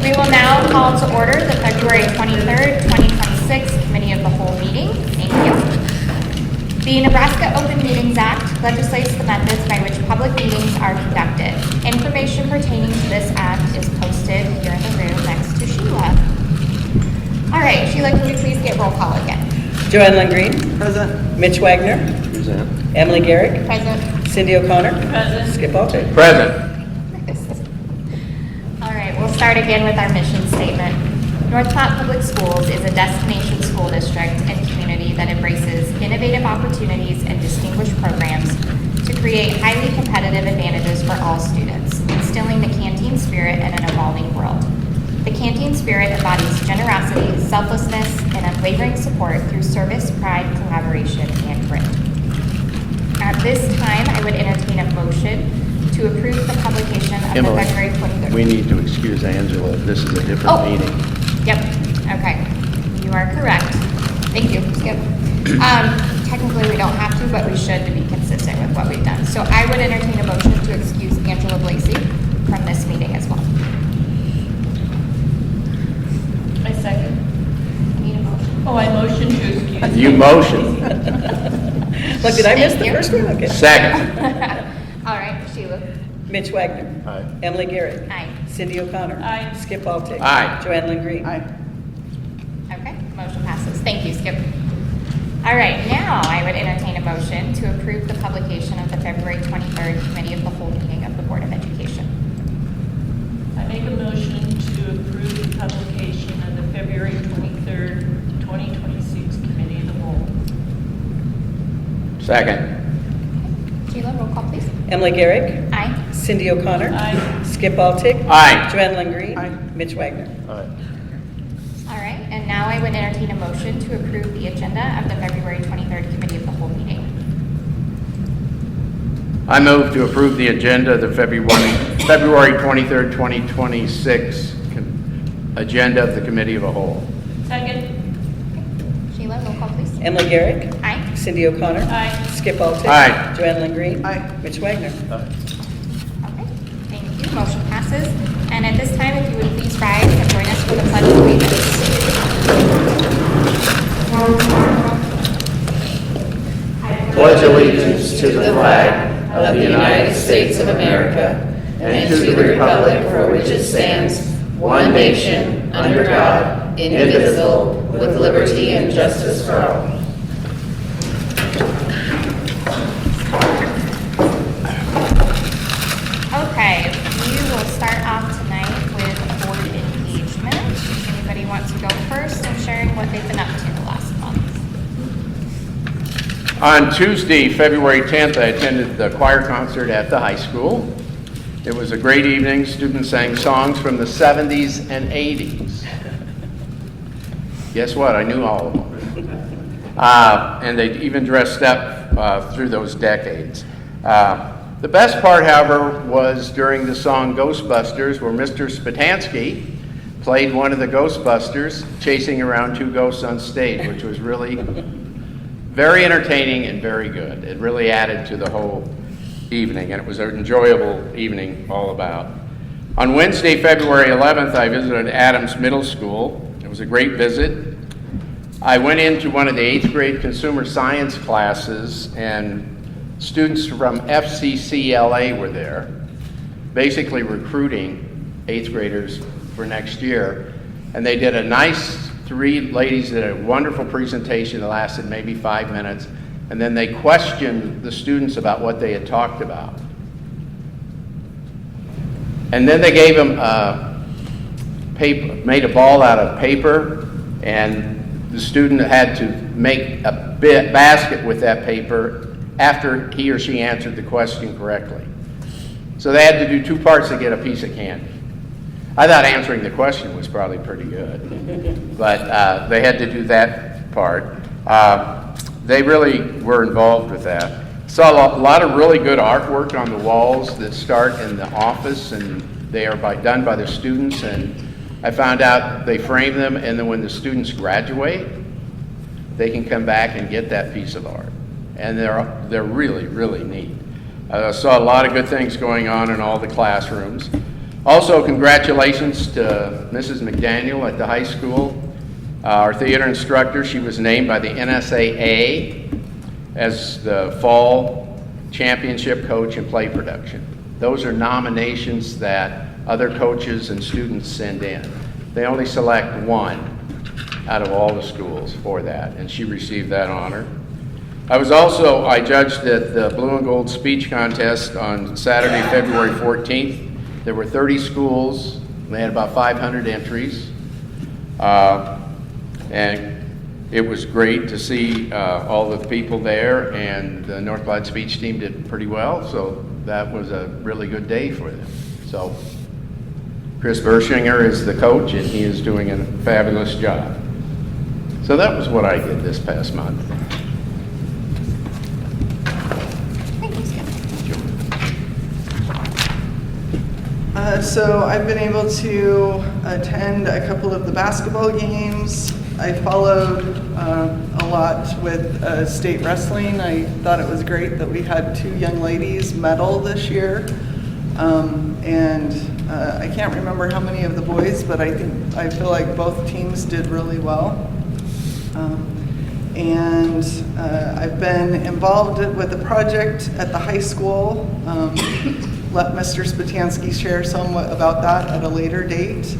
We will now call to order the February 23rd, 2026 Committee of the Whole meeting. Thank you. The Nebraska Open Meetings Act legislates the methods by which public meetings are conducted. Information pertaining to this act is posted here in the room next to Sheila. All right, Sheila, can we please get roll call again? Joanne Lynn Green. Present. Mitch Wagner. Present. Emily Garrick. Present. Cindy O'Connor. Present. Skip Altig. Present. All right, we'll start again with our mission statement. North Platte Public Schools is a destination school district and community that embraces innovative opportunities and distinguished programs to create highly competitive advantages for all students, instilling the canteen spirit in an evolving world. The canteen spirit embodies generosity, selflessness, and unwavering support through service, pride, collaboration, and grit. At this time, I would entertain a motion to approve the publication of Emily, the February 23rd. we need to excuse Angela. This is a different meeting. Yep, okay. You are correct. Thank you, Skip. Technically, we don't have to, but we should to be consistent with what we've done. So I would entertain a motion to excuse Angela Blasey from this meeting as well. I second. Need a motion? Oh, I motion to excuse. You motion. Look, did I miss the Thank you. first one? Okay. Second. All right, Sheila. Mitch Wagner. Aye. Emily Garrick. Aye. Cindy O'Connor. Aye. Skip Altig. Aye. Joanne Lynn Green. Okay, motion passes. Thank you, Skip. All right, now I would entertain a motion to approve the publication of the February 23rd Committee of the Whole meeting of the Board of Education. I make a motion to approve the publication of the February 23rd, 2026 Committee of the Whole. Second. Sheila, roll call, please. Emily Garrick. Aye. Cindy O'Connor. Aye. Skip Altig. Aye. Joanne Lynn Green. Aye. Mitch Wagner. Aye. All right, and now I would entertain a motion to approve the agenda of the February 23rd Committee of the Whole meeting. I move to approve the agenda of the February 23rd, 2026 agenda of the Committee of the Whole. Second. Sheila, roll call, please. Emily Garrick. Aye. Cindy O'Connor. Aye. Skip Altig. Aye. Joanne Lynn Green. Aye. Mitch Wagner. Okay, thank you. Motion passes. And at this time, if you would please rise and join us for the Pledge of Allegiance. Pledge allegiance to the flag of the United States of America and to the republic for which it stands, one nation, under God, indivisible, with liberty and justice for all. Okay, we will start off tonight with board engagement. Anybody want to go first in sharing what they've been up to the last month? On Tuesday, February 10th, I attended the choir concert at the high school. It was a great evening. Students sang songs from the 70s and 80s. Guess what? I knew all of them. And they even dressed up through those decades. The best part, however, was during the song Ghostbusters, where Mr. Spatansky played one of the Ghostbusters chasing around two ghosts on stage, which was really very entertaining and very good. It really added to the whole evening, and it was an enjoyable evening all about. On Wednesday, February 11th, I visited Adams Middle School. It was a great visit. I went into one of the 8th grade consumer science classes, and students from FCCLA were there, basically recruiting 8th graders for next year. And they did a nice, 3 ladies did a wonderful presentation that lasted maybe 5 minutes. And then they questioned the students about what they had talked about. And then they gave them made a ball out of paper, and the student had to make a basket with that paper after he or she answered the question correctly. So they had to do 2 parts to get a piece of candy. I thought answering the question was probably pretty good, but they had to do that part. They really were involved with that. Saw a lot of really good artwork on the walls that start in the office, and they are done by the students, and I found out they frame them, and then when the students graduate, they can come back and get that piece of art. And they're really, really neat. Saw a lot of good things going on in all the classrooms. Also, congratulations to Mrs. McDaniel at the high school. Our theater instructor, she was named by the NSAA as the fall championship coach in play production. Those are nominations that other coaches and students send in. They only select one out of all the schools for that, and she received that honor. I judged at the Blue and Gold speech contest on Saturday, February 14th. There were 30 schools. They had about 500 entries. And it was great to see all the people there, and the North Platte speech team did pretty well, so that was a really good day for them. So Chris Bershinger is the coach, and he is doing a fabulous job. So that was what I did this past month. Thank you, Skip. So I've been able to attend a couple of the basketball games. I followed a lot with state wrestling. I thought it was great that we had 2 young ladies medal this year. I can't remember how many of the boys, but I feel like both teams did really well. I've been involved with a project at the high school. Let Mr. Spatansky share somewhat about that at a later date.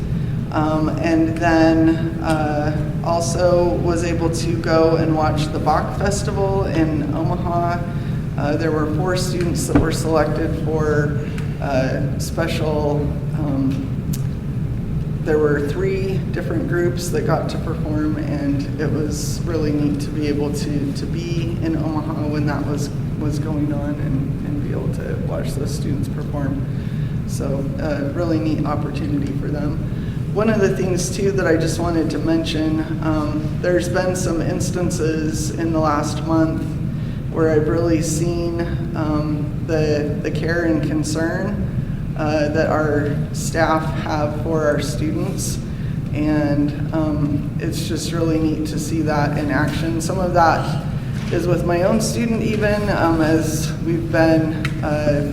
Also was able to go and watch the Bach Festival in Omaha. There were 4 students that were selected for special. There were 3 different groups that got to perform, and it was really neat to be able to be in Omaha when that was going on and be able to watch those students perform. So really neat opportunity for them. One of the things too that I just wanted to mention, there's been some instances in the last month where I've really seen the care and concern that our staff have for our students, and it's just really neat to see that in action. Some of that is with my own student even, as we've been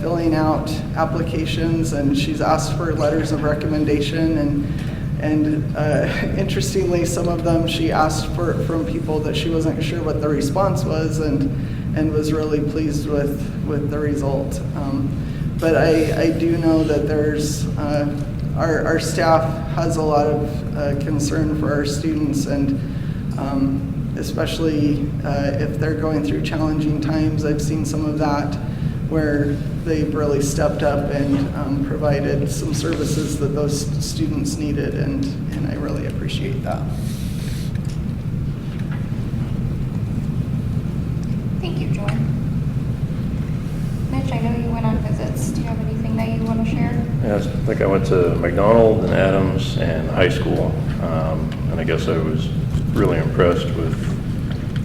filling out applications, and she's asked for letters of recommendation, and interestingly, some of them she asked from people that she wasn't sure what the response was, and was really pleased with the result. But I do know that there's our staff has a lot of concern for our students, and especially if they're going through challenging times. I've seen some of that where they've really stepped up and provided some services that those students needed, and I really appreciate that. Thank you, Joy. Mitch, I know you went on visits. Do you have anything that you want to share? Yeah, I think I went to McDonald and Adams and high school, and I guess I was really impressed with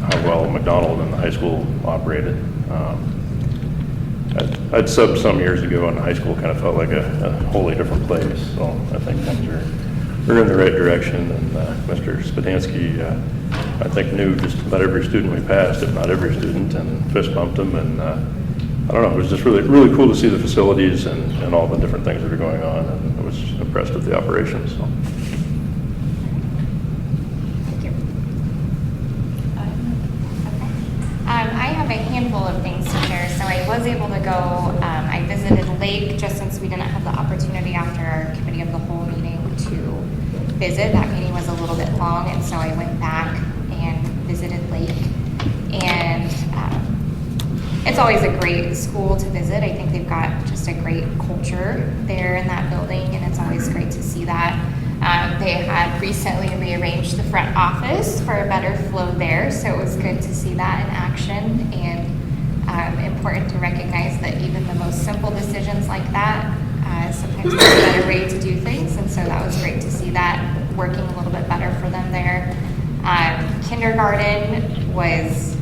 how well McDonald and the high school operated. I'd subbed some years ago, and high school kind of felt like a wholly different place. So I think things are in the right direction. And Mr. Spatansky, I think, knew just about every student we passed, if not every student, and fist bumped them. And I don't know, it was just really cool to see the facilities and all the different things that are going on. And I was impressed with the operations. So. Thank you. Okay. I have a handful of things to share. So I was able to go, I visited Lake just since we didn't have the opportunity after our committee of the whole meeting to visit. That meeting was a little bit long, and so I went back and visited Lake. And it's always a great school to visit. I think they've got just a great culture there in that building, and it's always great to see that. They had recently rearranged the front office for a better flow there, so it was good to see that in action, and important to recognize that even the most simple decisions like that, sometimes there's a better way to do things, and so that was great to see that working a little bit better for them there. Kindergarten was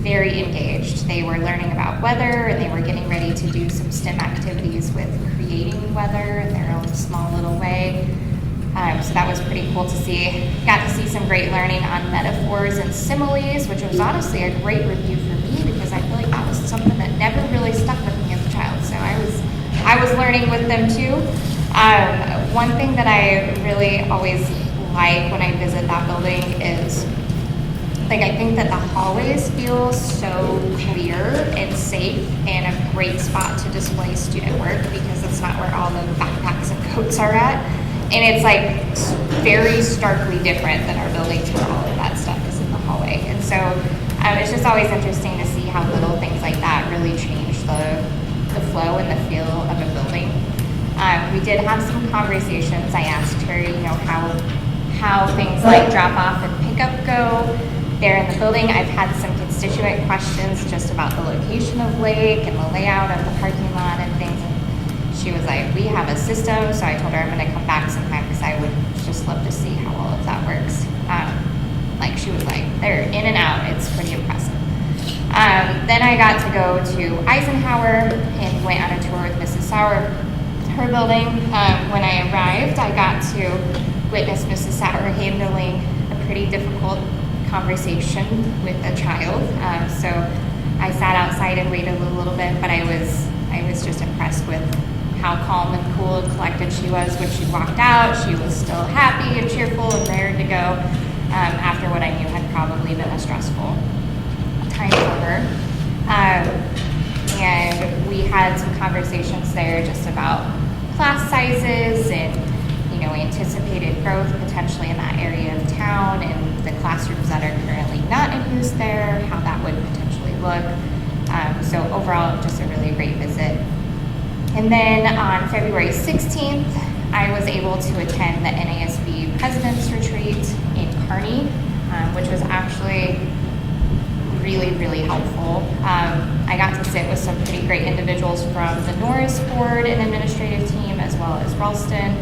very engaged. They were learning about weather, and they were getting ready to do some STEM activities with creating weather in their own small little way. So that was pretty cool to see. Got to see some great learning on metaphors and similes, which was honestly a great review for me, because I feel like that was something that never really stuck with me as a child. So I was learning with them too. One thing that I really always like when I visit that building is, like, I think that the hallways feel so clear and safe and a great spot to display student work because it's not where all the backpacks and coats are at. And it's like very starkly different than our buildings where all of that stuff is in the hallway. And so it's just always interesting to see how little things like that really change the flow and the feel of a building. We did have some conversations. I asked her, you know, how things like drop off and pickup go there in the building. I've had some constituent questions just about the location of Lake and the layout of the parking lot and things. And she was like, we have a system. So I told her I'm going to come back sometime because I would just love to see how all of that works. Like she was like, they're in and out. It's pretty impressive. Then I got to go to Eisenhower and went on a tour with Mrs. Sauer, her building. When I arrived, I got to witness Mrs. Sauer handling a pretty difficult conversation with a child. So I sat outside and waited a little bit, but I was just impressed with how calm and cool and collected she was when she walked out. She was still happy and cheerful and raring to go after what I knew had probably been a stressful time for her. And we had some conversations there just about class sizes and, you know, anticipated growth potentially in that area of town and the classrooms that are currently not in use there, how that would potentially look. So overall, just a really great visit. And then on February 16th, I was able to attend the NASB President's Retreat in Kearney, which was actually really, really helpful. I got to sit with some pretty great individuals from the Norris Board and administrative team, as well as Ralston,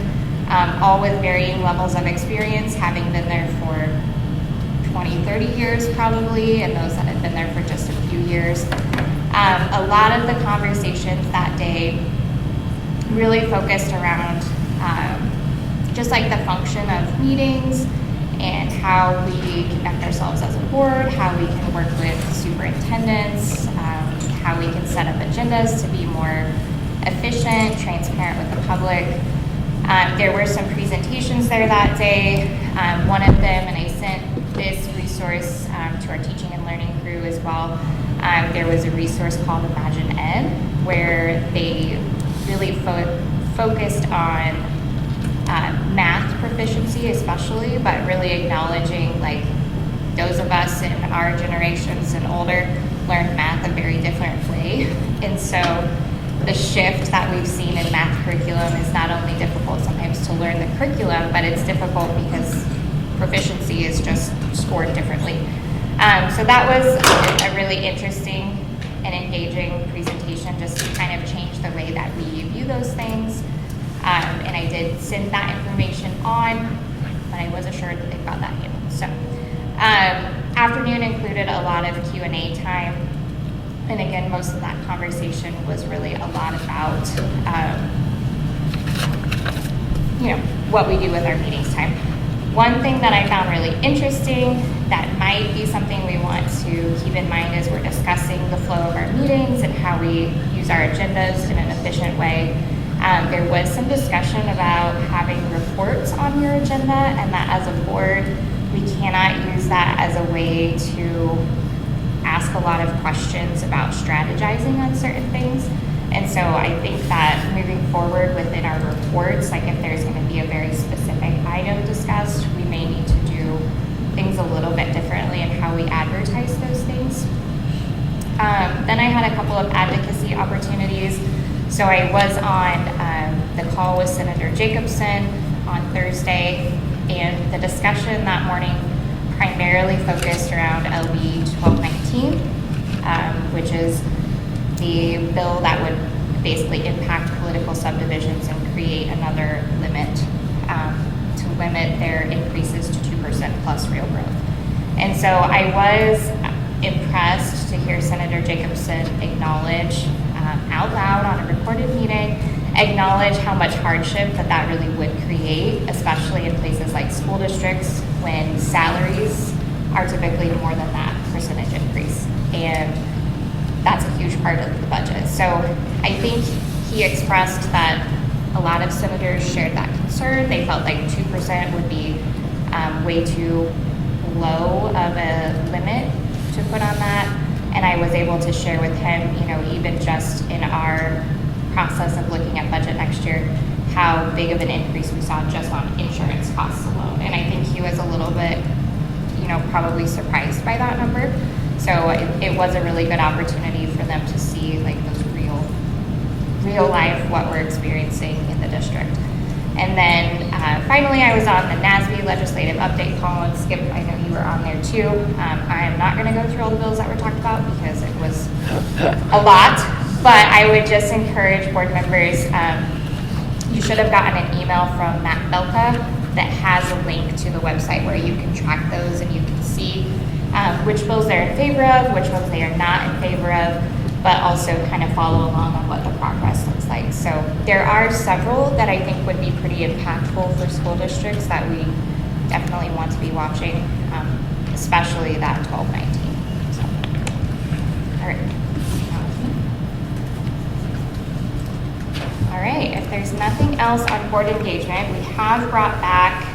all with varying levels of experience, having been there for 20, 30 years probably, and those that had been there for just a few years. A lot of the conversations that day really focused around just like the function of meetings and how we conduct ourselves as a board, how we can work with superintendents, how we can set up agendas to be more efficient, transparent with the public. There were some presentations there that day. One of them, and I sent this resource to our teaching and learning crew as well. There was a resource called Imagine Ed, where they really focused on math proficiency especially, but really acknowledging like those of us in our generations and older learn math a very different way. And so the shift that we've seen in math curriculum is not only difficult sometimes to learn the curriculum, but it's difficult because proficiency is just scored differently. So that was a really interesting and engaging presentation, just to kind of change the way that we view those things. And I did send that information on, but I was assured that they've got that handled. So afternoon included a lot of Q&A time. And again, most of that conversation was really a lot about, what we do with our meetings time. One thing that I found really interesting that might be something we want to keep in mind as we're discussing the flow of our meetings and how we use our agendas in an efficient way. There was some discussion about having reports on your agenda, and that as a board, we cannot use that as a way to ask a lot of questions about strategizing on certain things. And so I think that moving forward within our reports, like if there's going to be a very specific item discussed, we may need to do things a little bit differently in how we advertise those things. Then I had a couple of advocacy opportunities. So I was on the call with Senator Jacobson on Thursday, and the discussion that morning primarily focused around LB 1219, which is the bill that would basically impact political subdivisions and create another limit to limit their increases to 2% plus real growth. And so I was impressed to hear Senator Jacobson acknowledge out loud on a recorded meeting, acknowledge how much hardship that really would create, especially in places like school districts when salaries are typically more than that percentage increase. And that's a huge part of the budget. So I think he expressed that A lot of senators shared that concern. They felt like 2% would be way too low of a limit to put on that. And I was able to share with him, even just in our process of looking at budget next year, how big of an increase we saw just on insurance costs alone. And I think he was a little bit, probably surprised by that number. So it was a really good opportunity for them to see like those real life, what we're experiencing in the district. And then finally, I was on the NASB legislative update call, and Skip, I know you were on there too. I am not going to go through all the bills that were talked about because it was a lot, but I would just encourage board members, you should have gotten an email from Matt Belka that has a link to the website where you can track those and you can see which bills they're in favor of, which ones they are not in favor of, but also kind of follow along on what the progress looks like. So there are several that I think would be pretty impactful for school districts that we definitely want to be watching, especially that 12-19. So, all right. All right, if there's nothing else on board engagement, we have brought back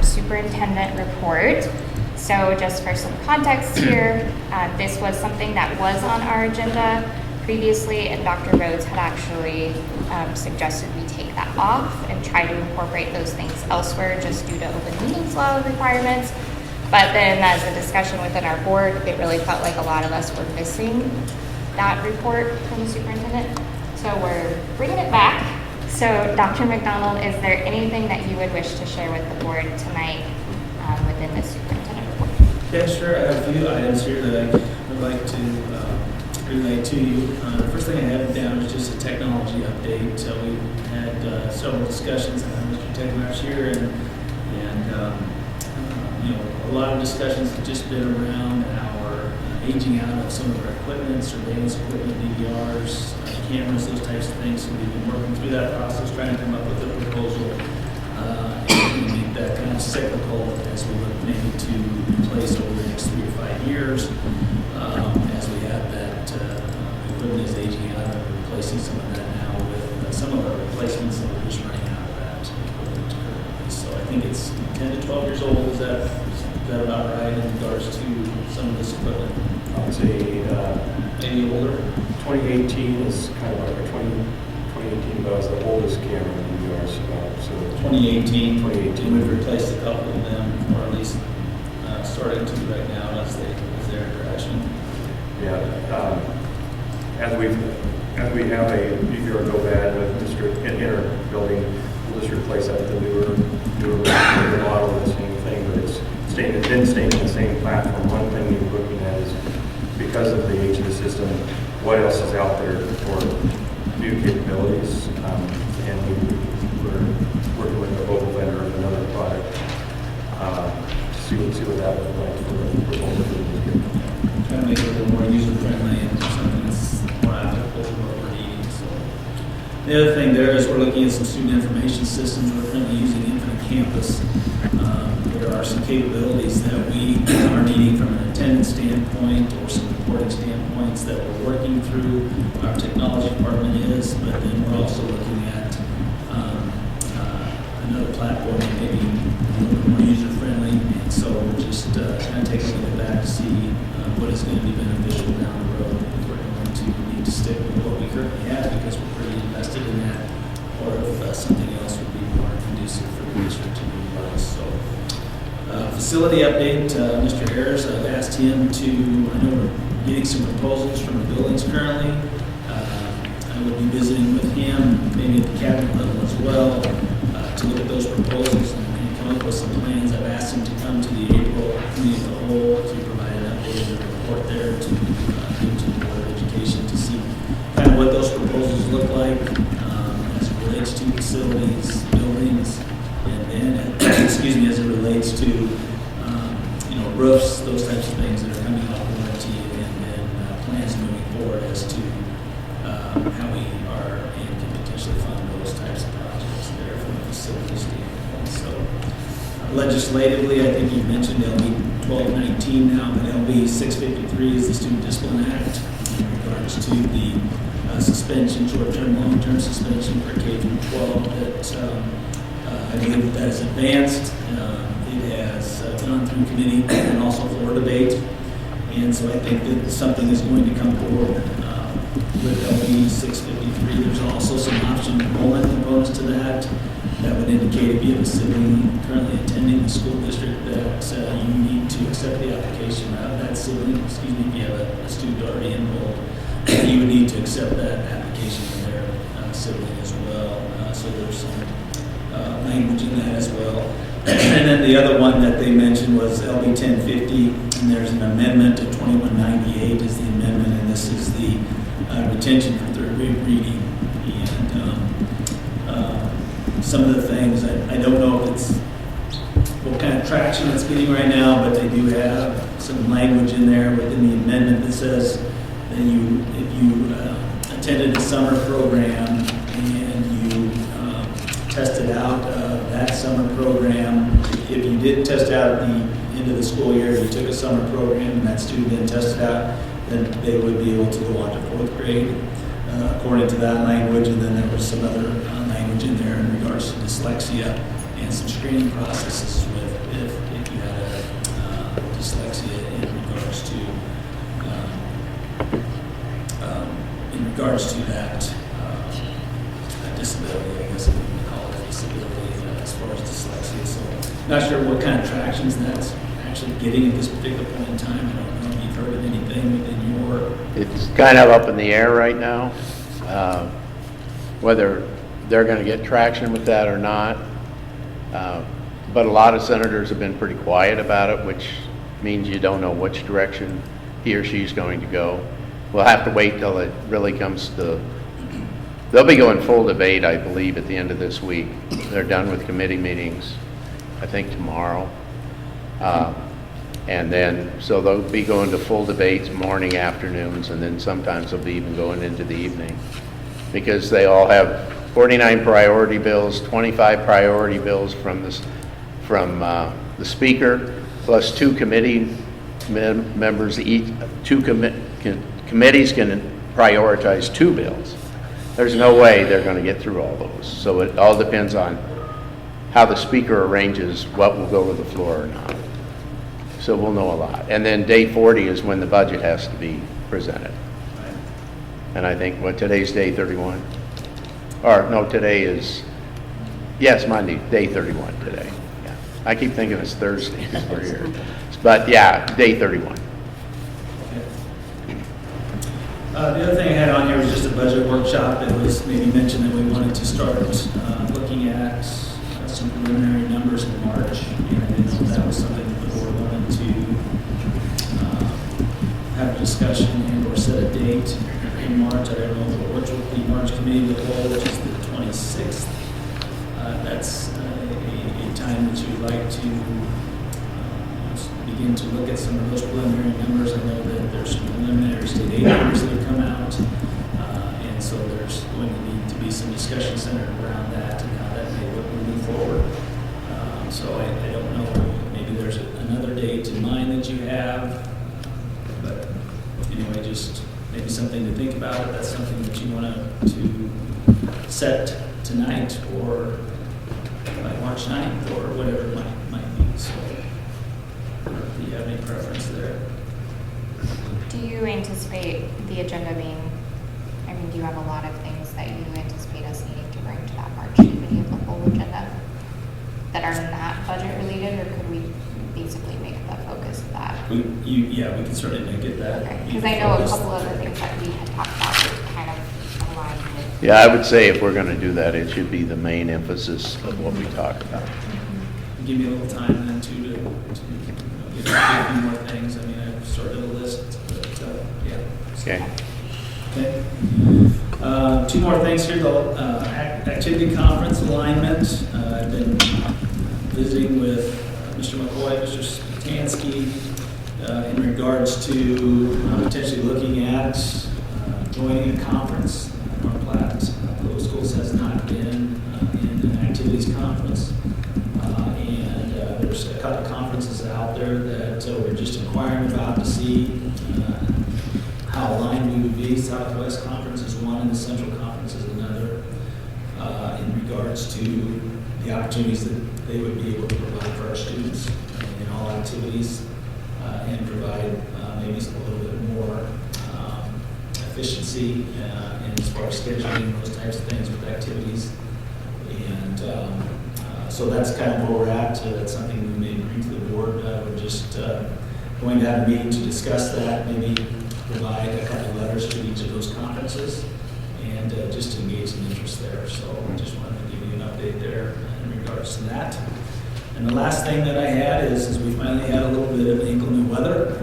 superintendent report. So just for some context here, this was something that was on our agenda previously, and Dr. Rhodes had actually suggested we take that off and try to incorporate those things elsewhere just due to open meetings law requirements. But then as a discussion within our board, it really felt like a lot of us were missing that report from the superintendent. So we're bringing it back. So Dr. McDonald, is there anything that you would wish to share with the board tonight within the superintendent report? Yeah, sure. I have a few items here that I would like to relay to you. The first thing I have down is just a technology update. So we had several discussions on Mr. Tech last year, and a lot of discussions have just been around our aging out of some of our equipment, surveillance equipment, DVRs, cameras, those types of things. So we've been working through that process, trying to come up with a proposal and make that kind of cyclical as we look maybe to replace over the next 3 to 5 years as we have that equipment is aging out and we're replacing some of that now with some of our replacements that we're just running out of that equipment currently. So I think it's 10 to 12 years old. Is that about right in regards to some of this equipment? I would say Maybe older? 2018 is kind of like our 2018 was the oldest camera in the US. So 2018. 2018. We've replaced a couple of them, or at least starting to right now as their direction. Yeah. As we have a DVR go bad with in our building, we'll just replace that with a newer model of the same thing, but it's been staying in the same platform. One thing we're looking at is because of the age of the system, what else is out there for new capabilities, and we're working with a local vendor of another product to see what that would look like for the proposal for the year. Trying to make it a little more user-friendly and something that's more applicable to what we're needing. So the other thing there is we're looking at some student information systems. We're currently using Infinite Campus. There are some capabilities that we are needing from an attendance standpoint or some reporting standpoints that we're working through. Our technology department is, but then we're also looking at another platform that may be a little more user-friendly. And so we're just kind of taking a look at that to see what is going to be beneficial down the road. If we're going to need to stick with what we currently have because we're pretty invested in that, or if something else would be more conducive for the district to utilize. So facility update, Mr. Ayers, I've asked him to, I know we're getting some proposals from the buildings currently. I will be visiting with him, maybe at the cabinet level as well, to look at those proposals and come up with some plans. I've asked him to come to the April committee of the whole to provide an updated report there to give to the Board of Education to see kind of what those proposals look like as it relates to facilities, buildings, and then, excuse me, as it relates to roofs, those types of things that are coming off warranty, and then plans moving forward as to how we are and can potentially fund those types of projects there from a facility standpoint. So legislatively, I think you mentioned LB 1219 now, but LB 653 is the Student Discipline Act. regards to the suspension, short-term, long-term suspension for K through 12 that I believe that is advanced. It has gone through committee and also floor debate. And so I think that something is going to come forward with LB 653. There's also some option enrollment components to that that would indicate if you have a sibling currently attending the school district that you need to accept the application of that sibling. Excuse me, if you have a student already enrolled, you would need to accept that application of their sibling as well. So there's some language in that as well. And then the other one that they mentioned was LB 1050, and there's an amendment to 2198 is the amendment, and this is the retention for third grade reading. And some of the things, I don't know if it's what kind of traction it's getting right now, but they do have some language in there within the amendment that says that if you attended a summer program and you tested out that summer program, if you did test out at the end of the school year, you took a summer program and that student then tested out, then they would be able to go on to fourth grade according to that language. And then there was some other language in there in regards to dyslexia and some screening processes with if you had dyslexia in regards to that disability, I guess if you can call it a disability as far as dyslexia. So not sure what kind of tractions that's actually getting at this particular point in time. I don't know if you've heard of anything within your... It's kind of up in the air right now, whether they're going to get traction with that or not. But a lot of senators have been pretty quiet about it, which means you don't know which direction he or she's going to go. We'll have to wait till it really comes to... They'll be going full debate, I believe, at the end of this week. They're done with committee meetings, I think, tomorrow. And then, so they'll be going to full debates morning, afternoons, and then sometimes they'll be even going into the evening. Because they all have 49 priority bills, 25 priority bills from the speaker, plus 2 committee members each. Committees can prioritize 2 bills. There's no way they're going to get through all those. So it all depends on how the speaker arranges what will go to the floor or not. So we'll know a lot. And then day 40 is when the budget has to be presented. And I think, today's day 31? Or, no, today is, yes, Monday, day 31 today. Yeah. I keep thinking it's Thursday. We're here. But yeah, day 31. The other thing I had on here was just a budget workshop. It was maybe mentioned that we wanted to start looking at some preliminary numbers in March. And I didn't know if that was something that the board wanted to have a discussion and or set a date in March. I don't know which the March committee would hold, which is the 26th. That's a time that you'd like to begin to look at some of those preliminary numbers. I know that there's some preliminary state aid numbers that have come out, and so there's going to need to be some discussion centered around that and how that may look moving forward. So I don't know, maybe there's another date in mind that you have, but anyway, just maybe something to think about if that's something that you want to set tonight or by March 9th or whatever it might be. So do you have any preference there? Do you anticipate the agenda being, do you have a lot of things that you anticipate us needing to bring to that March committee of the whole agenda that are not budget related, or could we basically make the focus of that? We can certainly make it that. Because I know a couple of the things that we had talked about would kind of align with. Yeah, I would say if we're going to do that, it should be the main emphasis of what we talk about. Give me a little time then to get a few more things. I've sorted a list, but yeah. Okay. Okay. 2 more things here. The activity conference alignment. I've been visiting with Mr. McCoy, Mr. Spatansky, in regards to potentially looking at joining a conference. North Platte Public Schools has not been in an activities conference. And there's a couple conferences out there that we're just inquiring about to see how aligned we would be. Southwest Conference is one and the Central Conference is another, in regards to the opportunities that they would be able to provide for our students in all activities, and provide maybe a little bit more efficiency and as far as scheduling those types of things with activities. And so that's kind of where we're at. That's something we may bring to the board. We're just going to have a meeting to discuss that, maybe provide a couple of letters to each of those conferences, and just to engage some interest there. So I just wanted to give you an update there in regards to that. And the last thing that I had is we finally had a little bit of inclement weather.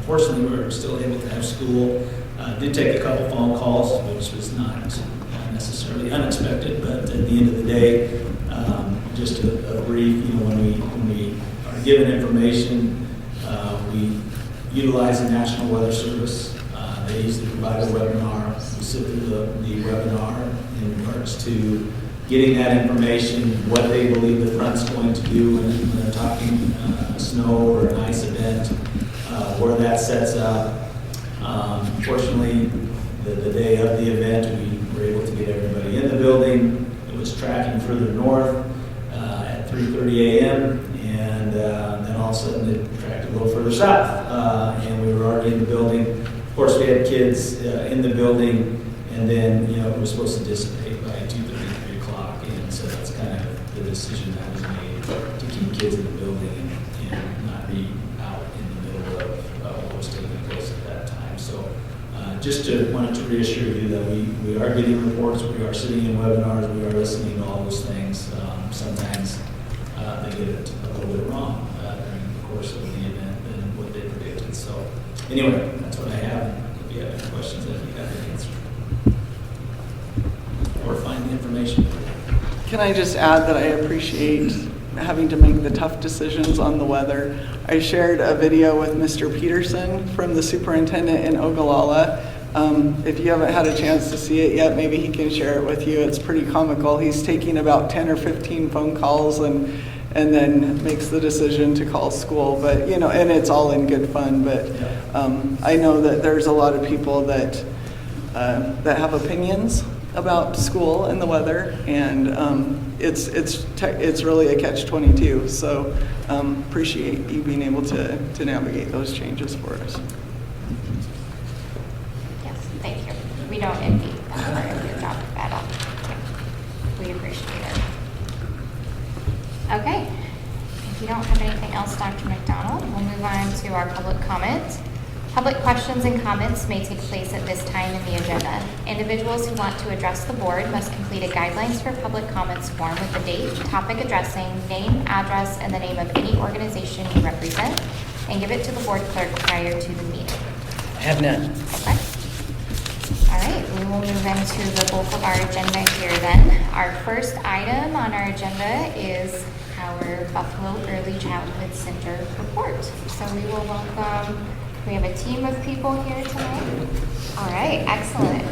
Fortunately, we were still able to have school. Did take a couple phone calls, which was not necessarily unexpected, but at the end of the day, just a brief, when we are given information, we utilize the National Weather Service. They usually provide a webinar. We sit through the webinar in regards to getting that information, what they believe the front's going to do when they're talking snow or an ice event, where that sets up. Fortunately, the day of the event, we were able to get everybody in the building. It was tracking further north at 3:30 a.m. and then all of a sudden it tracked a little further south, and we were already in the building. Of course, we had kids in the building, and then it was supposed to dissipate by 2:30, 3 o'clock, and so that's kind of the decision that was made to keep kids in the building and not be out in the middle of what was taking place at that time. So just wanted to reassure you that we are getting reports, we are sitting in webinars, we are listening to all those things. Sometimes they get it a little bit wrong during the course of the event and what they predicted. So anyway, that's what I have. If you have any questions, I think I can answer. Or find the information. Can I just add that I appreciate having to make the tough decisions on the weather. I shared a video with Mr. Peterson from the superintendent in Ogallala. If you haven't had a chance to see it yet, maybe he can share it with you. It's pretty comical. He's taking about 10 or 15 phone calls and then makes the decision to call school. But, and it's all in good fun. But I know that there's a lot of people that have opinions about school and the weather, and it's really a catch-22. So appreciate you being able to navigate those changes for us. Yes, thank you. We don't envy that part of your job at all. We appreciate it. Okay. If you don't have anything else, Dr. McDonald, we'll move on to our public comment. Public questions and comments may take place at this time in the agenda. Individuals who want to address the board must complete a guidelines for public comments form with the date, topic addressing, name, address, and the name of any organization you represent, and give it to the board clerk prior to the meeting. I have none. Okay. All right, we will move into the bulk of our agenda here then. Our first item on our agenda is our Buffalo Early Childhood Center report. So we will welcome. We have a team of people here tonight. All right, excellent.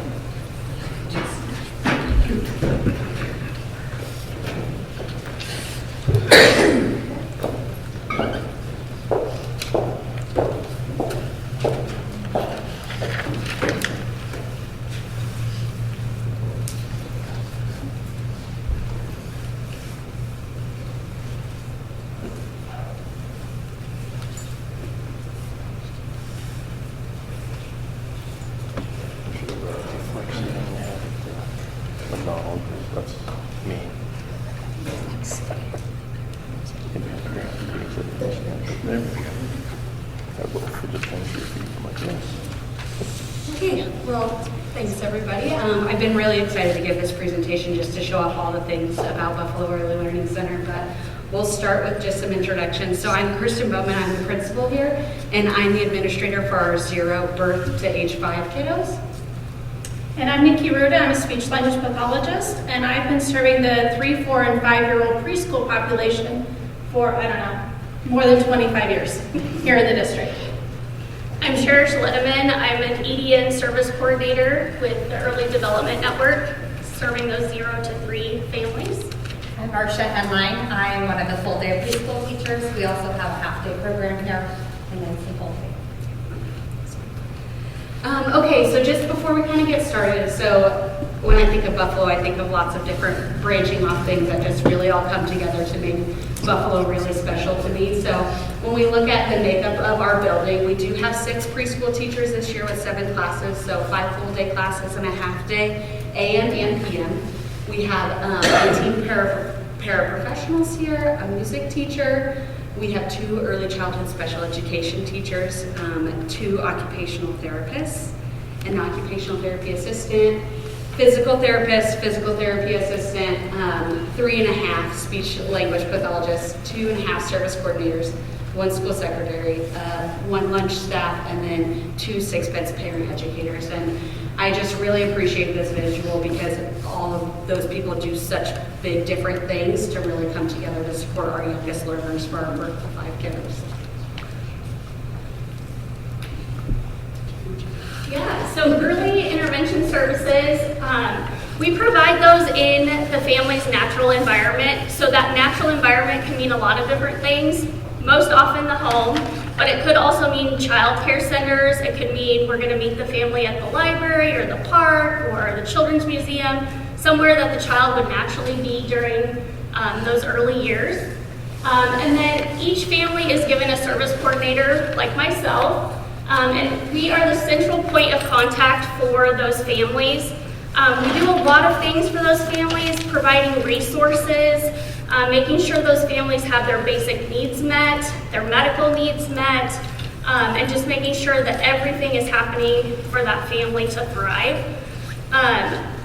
McDonald, that's me. There we go. That will just finish your feet like this. Okay, well, thanks everybody. I've been really excited to give this presentation just to show off all the things about Buffalo Early Learning Center, but we'll start with just some introductions. So I'm Kristen Bowman, I'm the principal here, and I'm the administrator for our 0 birth to age 5 kiddos. And I'm Nikki Ruda, I'm a speech language pathologist, and I've been serving the 3, 4, and 5-year-old preschool population for, more than 25 years here in the district. I'm Cherish Letterman. I'm an EDN service coordinator with the Early Development Network, serving those 0 to 3 families. I'm Marsha Henline. I'm one of the full-day preschool teachers. We also have a half-day program here, and then some full-day. Okay, so just before we kind of get started, so when I think of Buffalo, I think of lots of different branching off things that just really all come together to make Buffalo really special to me. So when we look at the makeup of our building, we do have 6 preschool teachers this year with 7 classes, so 5 full-day classes and a half-day, AM and PM. We have 18 paraprofessionals here, a music teacher. We have 2 early childhood special education teachers, 2 occupational therapists, an occupational therapy assistant, physical therapy assistant, 3.5 speech language pathologists, 2.5 service coordinators, 1 school secretary, 1 lunch staff, and then 2 six-beds parent educators. And I just really appreciate this visual because all of those people do such big different things to really come together to support our youngest learners for our birth to 5 kiddos. Yeah, so early intervention services, we provide those in the family's natural environment. So that natural environment can mean a lot of different things, most often the home, but it could also mean child care centers. It could mean we're going to meet the family at the library or the park or the children's museum, somewhere that the child would naturally be during those early years. And then each family is given a service coordinator like myself. And we are the central point of contact for those families. We do a lot of things for those families, providing resources, making sure those families have their basic needs met, their medical needs met, and just making sure that everything is happening for that family to thrive.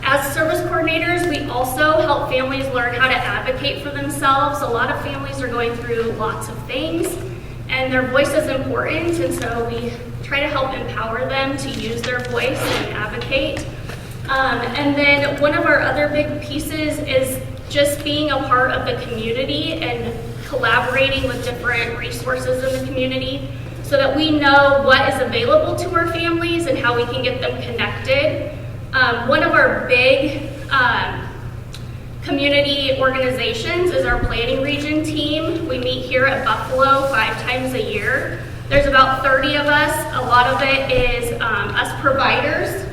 As service coordinators, we also help families learn how to advocate for themselves. A lot of families are going through lots of things, and their voice is important, and so we try to help empower them to use their voice and advocate. And then one of our other big pieces is just being a part of the community and collaborating with different resources in the community so that we know what is available to our families and how we can get them connected. One of our big community organizations is our planning region team. We meet here at Buffalo 5 times a year. There's about 30 of us. A lot of it is us providers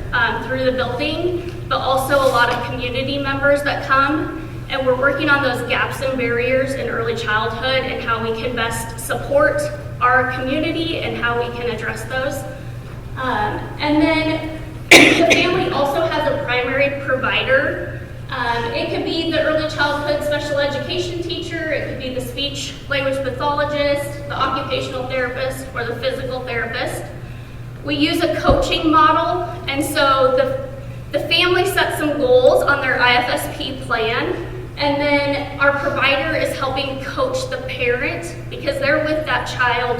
through the building, but also a lot of community members that come. And we're working on those gaps and barriers in early childhood and how we can best support our community and how we can address those. And then the family also has a primary provider. It could be the early childhood special education teacher, it could be the speech language pathologist, the occupational therapist, or the physical therapist. We use a coaching model, and so the family sets some goals on their IFSP plan, and then our provider is helping coach the parent because they're with that child,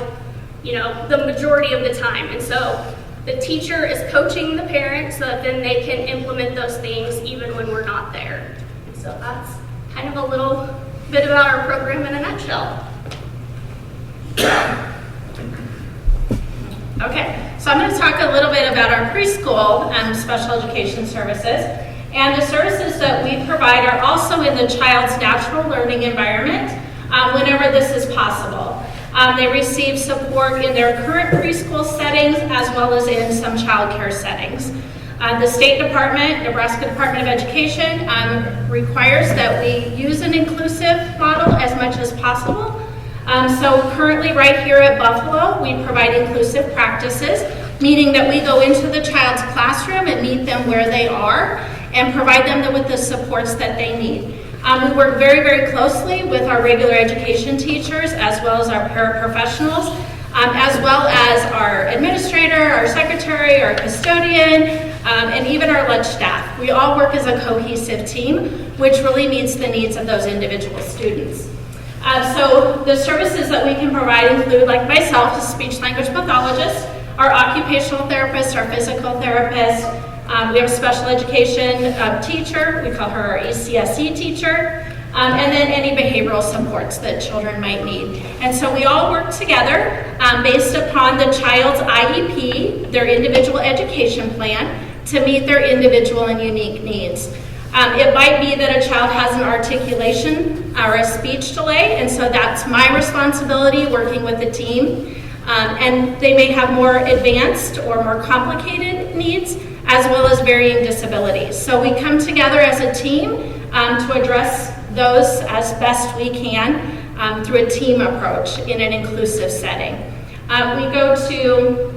the majority of the time. And so the teacher is coaching the parent so that then they can implement those things even when we're not there. And so that's kind of a little bit about our program in a nutshell. Okay, so I'm going to talk a little bit about our preschool special education services. And the services that we provide are also in the child's natural learning environment whenever this is possible. They receive support in their current preschool settings as well as in some child care settings. The State Department, Nebraska Department of Education, requires that we use an inclusive model as much as possible. So currently right here at Buffalo, we provide inclusive practices, meaning that we go into the child's classroom and meet them where they are and provide them with the supports that they need. We work very, very closely with our regular education teachers as well as our paraprofessionals, as well as our administrator, our secretary, our custodian, and even our lunch staff. We all work as a cohesive team, which really meets the needs of those individual students. So the services that we can provide include, like myself, a speech language pathologist, our occupational therapist, our physical therapist. We have a special education teacher. We call her our ECSE teacher. And then any behavioral supports that children might need. And so we all work together based upon the child's IEP, their individual education plan, to meet their individual and unique needs. It might be that a child has an articulation or a speech delay, and so that's my responsibility working with the team. And they may have more advanced or more complicated needs, as well as varying disabilities. So we come together as a team to address those as best we can through a team approach in an inclusive setting. We go to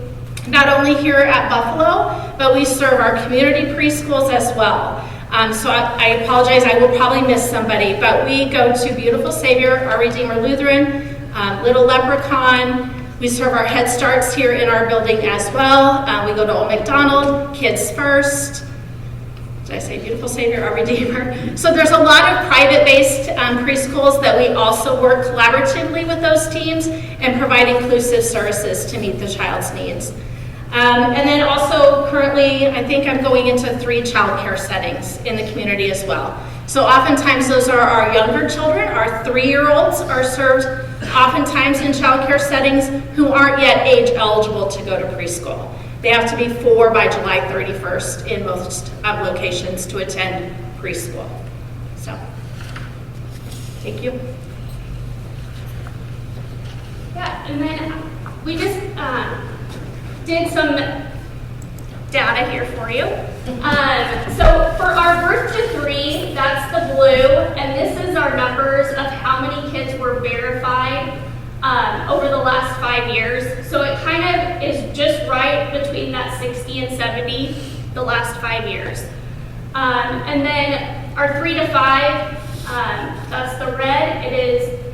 not only here at Buffalo, but we serve our community preschools as well. So I apologize, I will probably miss somebody, but we go to Beautiful Savior, Our Redeemer Lutheran, Little Leprechaun. We serve our Head Starts here in our building as well. We go to Old McDonald, Kids First. Did I say Beautiful Savior, Our Redeemer? So there's a lot of private-based preschools that we also work collaboratively with those teams and provide inclusive services to meet the child's needs. And then also currently, I think I'm going into 3 child care settings in the community as well. So oftentimes those are our younger children. Our 3-year-olds are served oftentimes in child care settings who aren't yet age eligible to go to preschool. They have to be 4 by July 31st in most locations to attend preschool. So, thank you. Yeah, and then we just did some data here for you. So for our birth to 3, that's the blue, and this is our numbers of how many kids were verified over the last 5 years. So it kind of is just right between that 60 and 70 the last 5 years. And then our 3 to 5, that's the red. It is,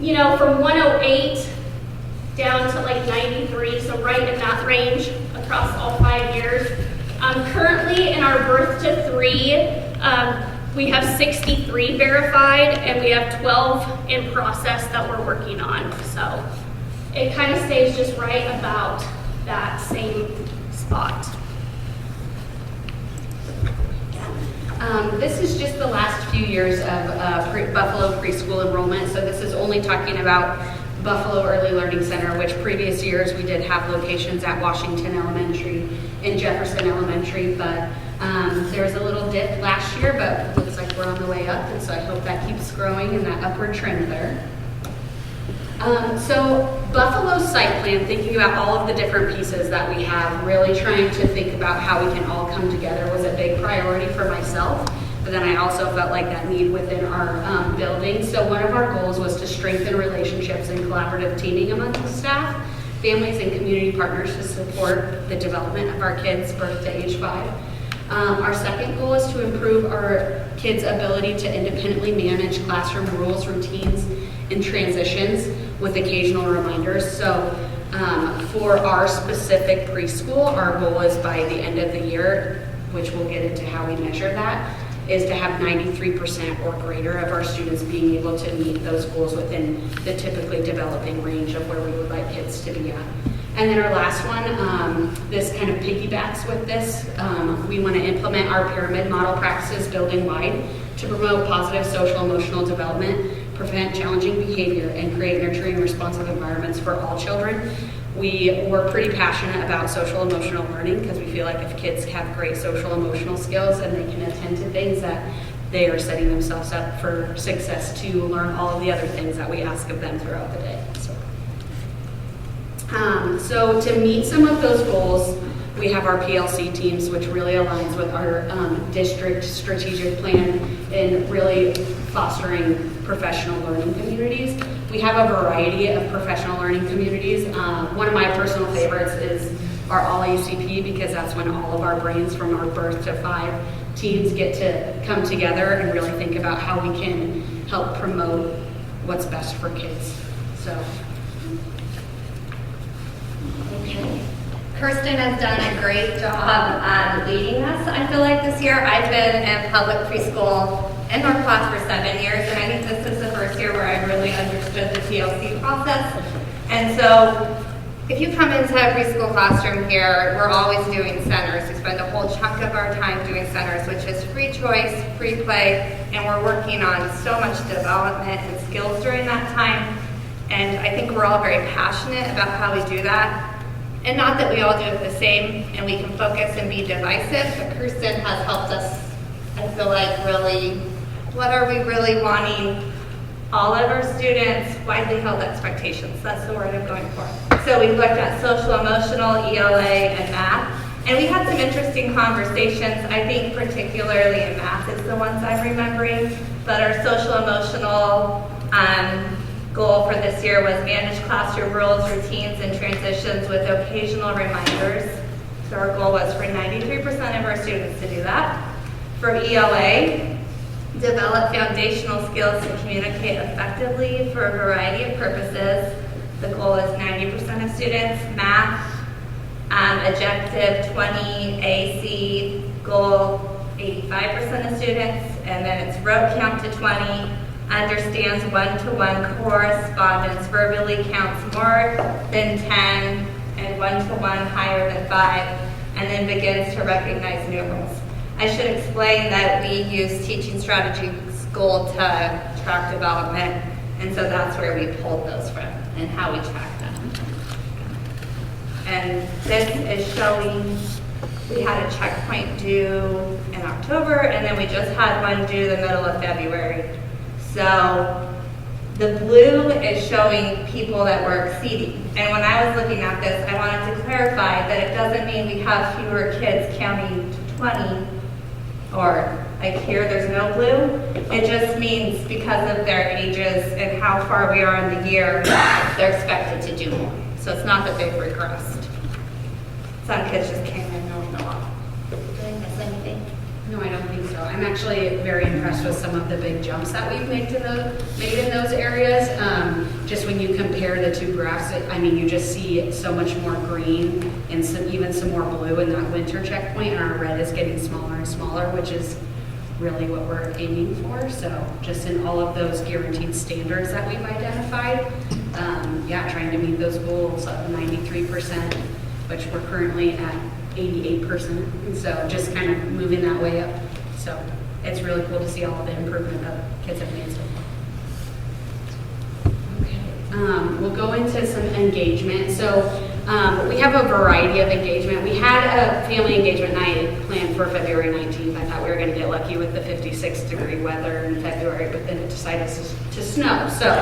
you know, from 108 down to like 93, so right in that range across all 5 years. Currently in our birth to 3, we have 63 verified and we have 12 in process that we're working on. So it kind of stays just right about that same spot. This is just the last few years of Buffalo preschool enrollment. So this is only talking about Buffalo Early Learning Center, which previous years we did have locations at Washington Elementary and Jefferson Elementary, but there was a little dip last year, but looks like we're on the way up, and so I hope that keeps growing in that upward trend there. So Buffalo's site plan, thinking about all of the different pieces that we have, really trying to think about how we can all come together was a big priority for myself. But then I also felt like that need within our building. So one of our goals was to strengthen relationships and collaborative teaming among the staff, families, and community partners to support the development of our kids birth to age 5. Our second goal is to improve our kids' ability to independently manage classroom rules, routines, and transitions with occasional reminders. So for our specific preschool, our goal is by the end of the year, which we'll get into how we measure that, is to have 93% or greater of our students being able to meet those goals within the typically developing range of where we would like kids to be at. And then our last one, this kind of piggybacks with this. We want to implement our pyramid model practices building-wide to promote positive social emotional development, prevent challenging behavior, and create nurturing, responsive environments for all children. We're pretty passionate about social emotional learning because we feel like if kids have great social emotional skills and they can attend to things, that they are setting themselves up for success to learn all of the other things that we ask of them throughout the day. So to meet some of those goals, we have our PLC teams, which really aligns with our district strategic plan in really fostering professional learning communities. We have a variety of professional learning communities. One of my personal favorites is our All ACP, because that's when all of our brains from our birth to 5 teams get to come together and really think about how we can help promote what's best for kids. So. Okay. Kirsten has done a great job leading us, I feel like, this year. I've been in public preschool in North Platte for 7 years, and I think this is the first year where I really understood the TLC process. And so if you come into a preschool classroom here, we're always doing centers. We spend a whole chunk of our time doing centers, which is free choice, free play, and we're working on so much development and skills during that time. And I think we're all very passionate about how we do that. And not that we all do it the same and we can focus and be divisive, but Kirsten has helped us, I feel like, really, what are we really wanting? All of our students, widely held expectations. That's the word I'm going for. So we looked at social, emotional, ELA, and math. And we had some interesting conversations. I think particularly in math is the ones I'm remembering. But our social emotional goal for this year was manage classroom rules, routines, and transitions with occasional reminders. So our goal was for 93% of our students to do that. For ELA, develop foundational skills to communicate effectively for a variety of purposes. The goal is 90% of students. Math, objective 20, AC, goal 85% of students. And then it's rote count to 20, understands one-to-one correspondence, verbally counts more than 10, and one-to-one higher than 5, and then begins to recognize numerals. I should explain that we use teaching strategy goal to track development, and so that's where we pulled those from and how we track them. And this is showing we had a checkpoint due in October, and then we just had one due the middle of February. So the blue is showing people that were exceeding. And when I was looking at this, I wanted to clarify that it doesn't mean we have fewer kids counting to 20, or like here there's no blue. It just means because of their ages and how far we are in the year, they're expected to do more. So it's not that they've regressed. Some kids just came in knowing a lot. Did I miss anything? No, I don't think so. I'm actually very impressed with some of the big jumps that we've made in those areas. Just when you compare the two graphs, I mean, you just see so much more green and even some more blue in that winter checkpoint, and our red is getting smaller and smaller, which is really what we're aiming for. So just in all of those guaranteed standards that we've identified, trying to meet those goals of 93%, which we're currently at 88%, and so just kind of moving that way up. So it's really cool to see all the improvement that kids have made so far. Okay, we'll go into some engagement. So we have a variety of engagement. We had a family engagement night planned for February 19th. I thought we were going to get lucky with the 56-degree weather in February, but then it decided to snow. So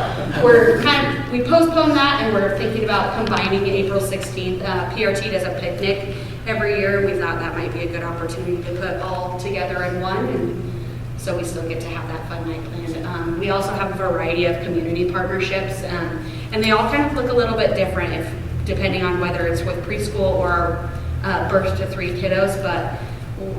we postponed that, and we're thinking about combining April 16th. PRT does a picnic every year. We thought that might be a good opportunity to put all together in one, and so we still get to have that fun night planned. We also have a variety of community partnerships, and they all kind of look a little bit different depending on whether it's with preschool or birth to 3 kiddos, but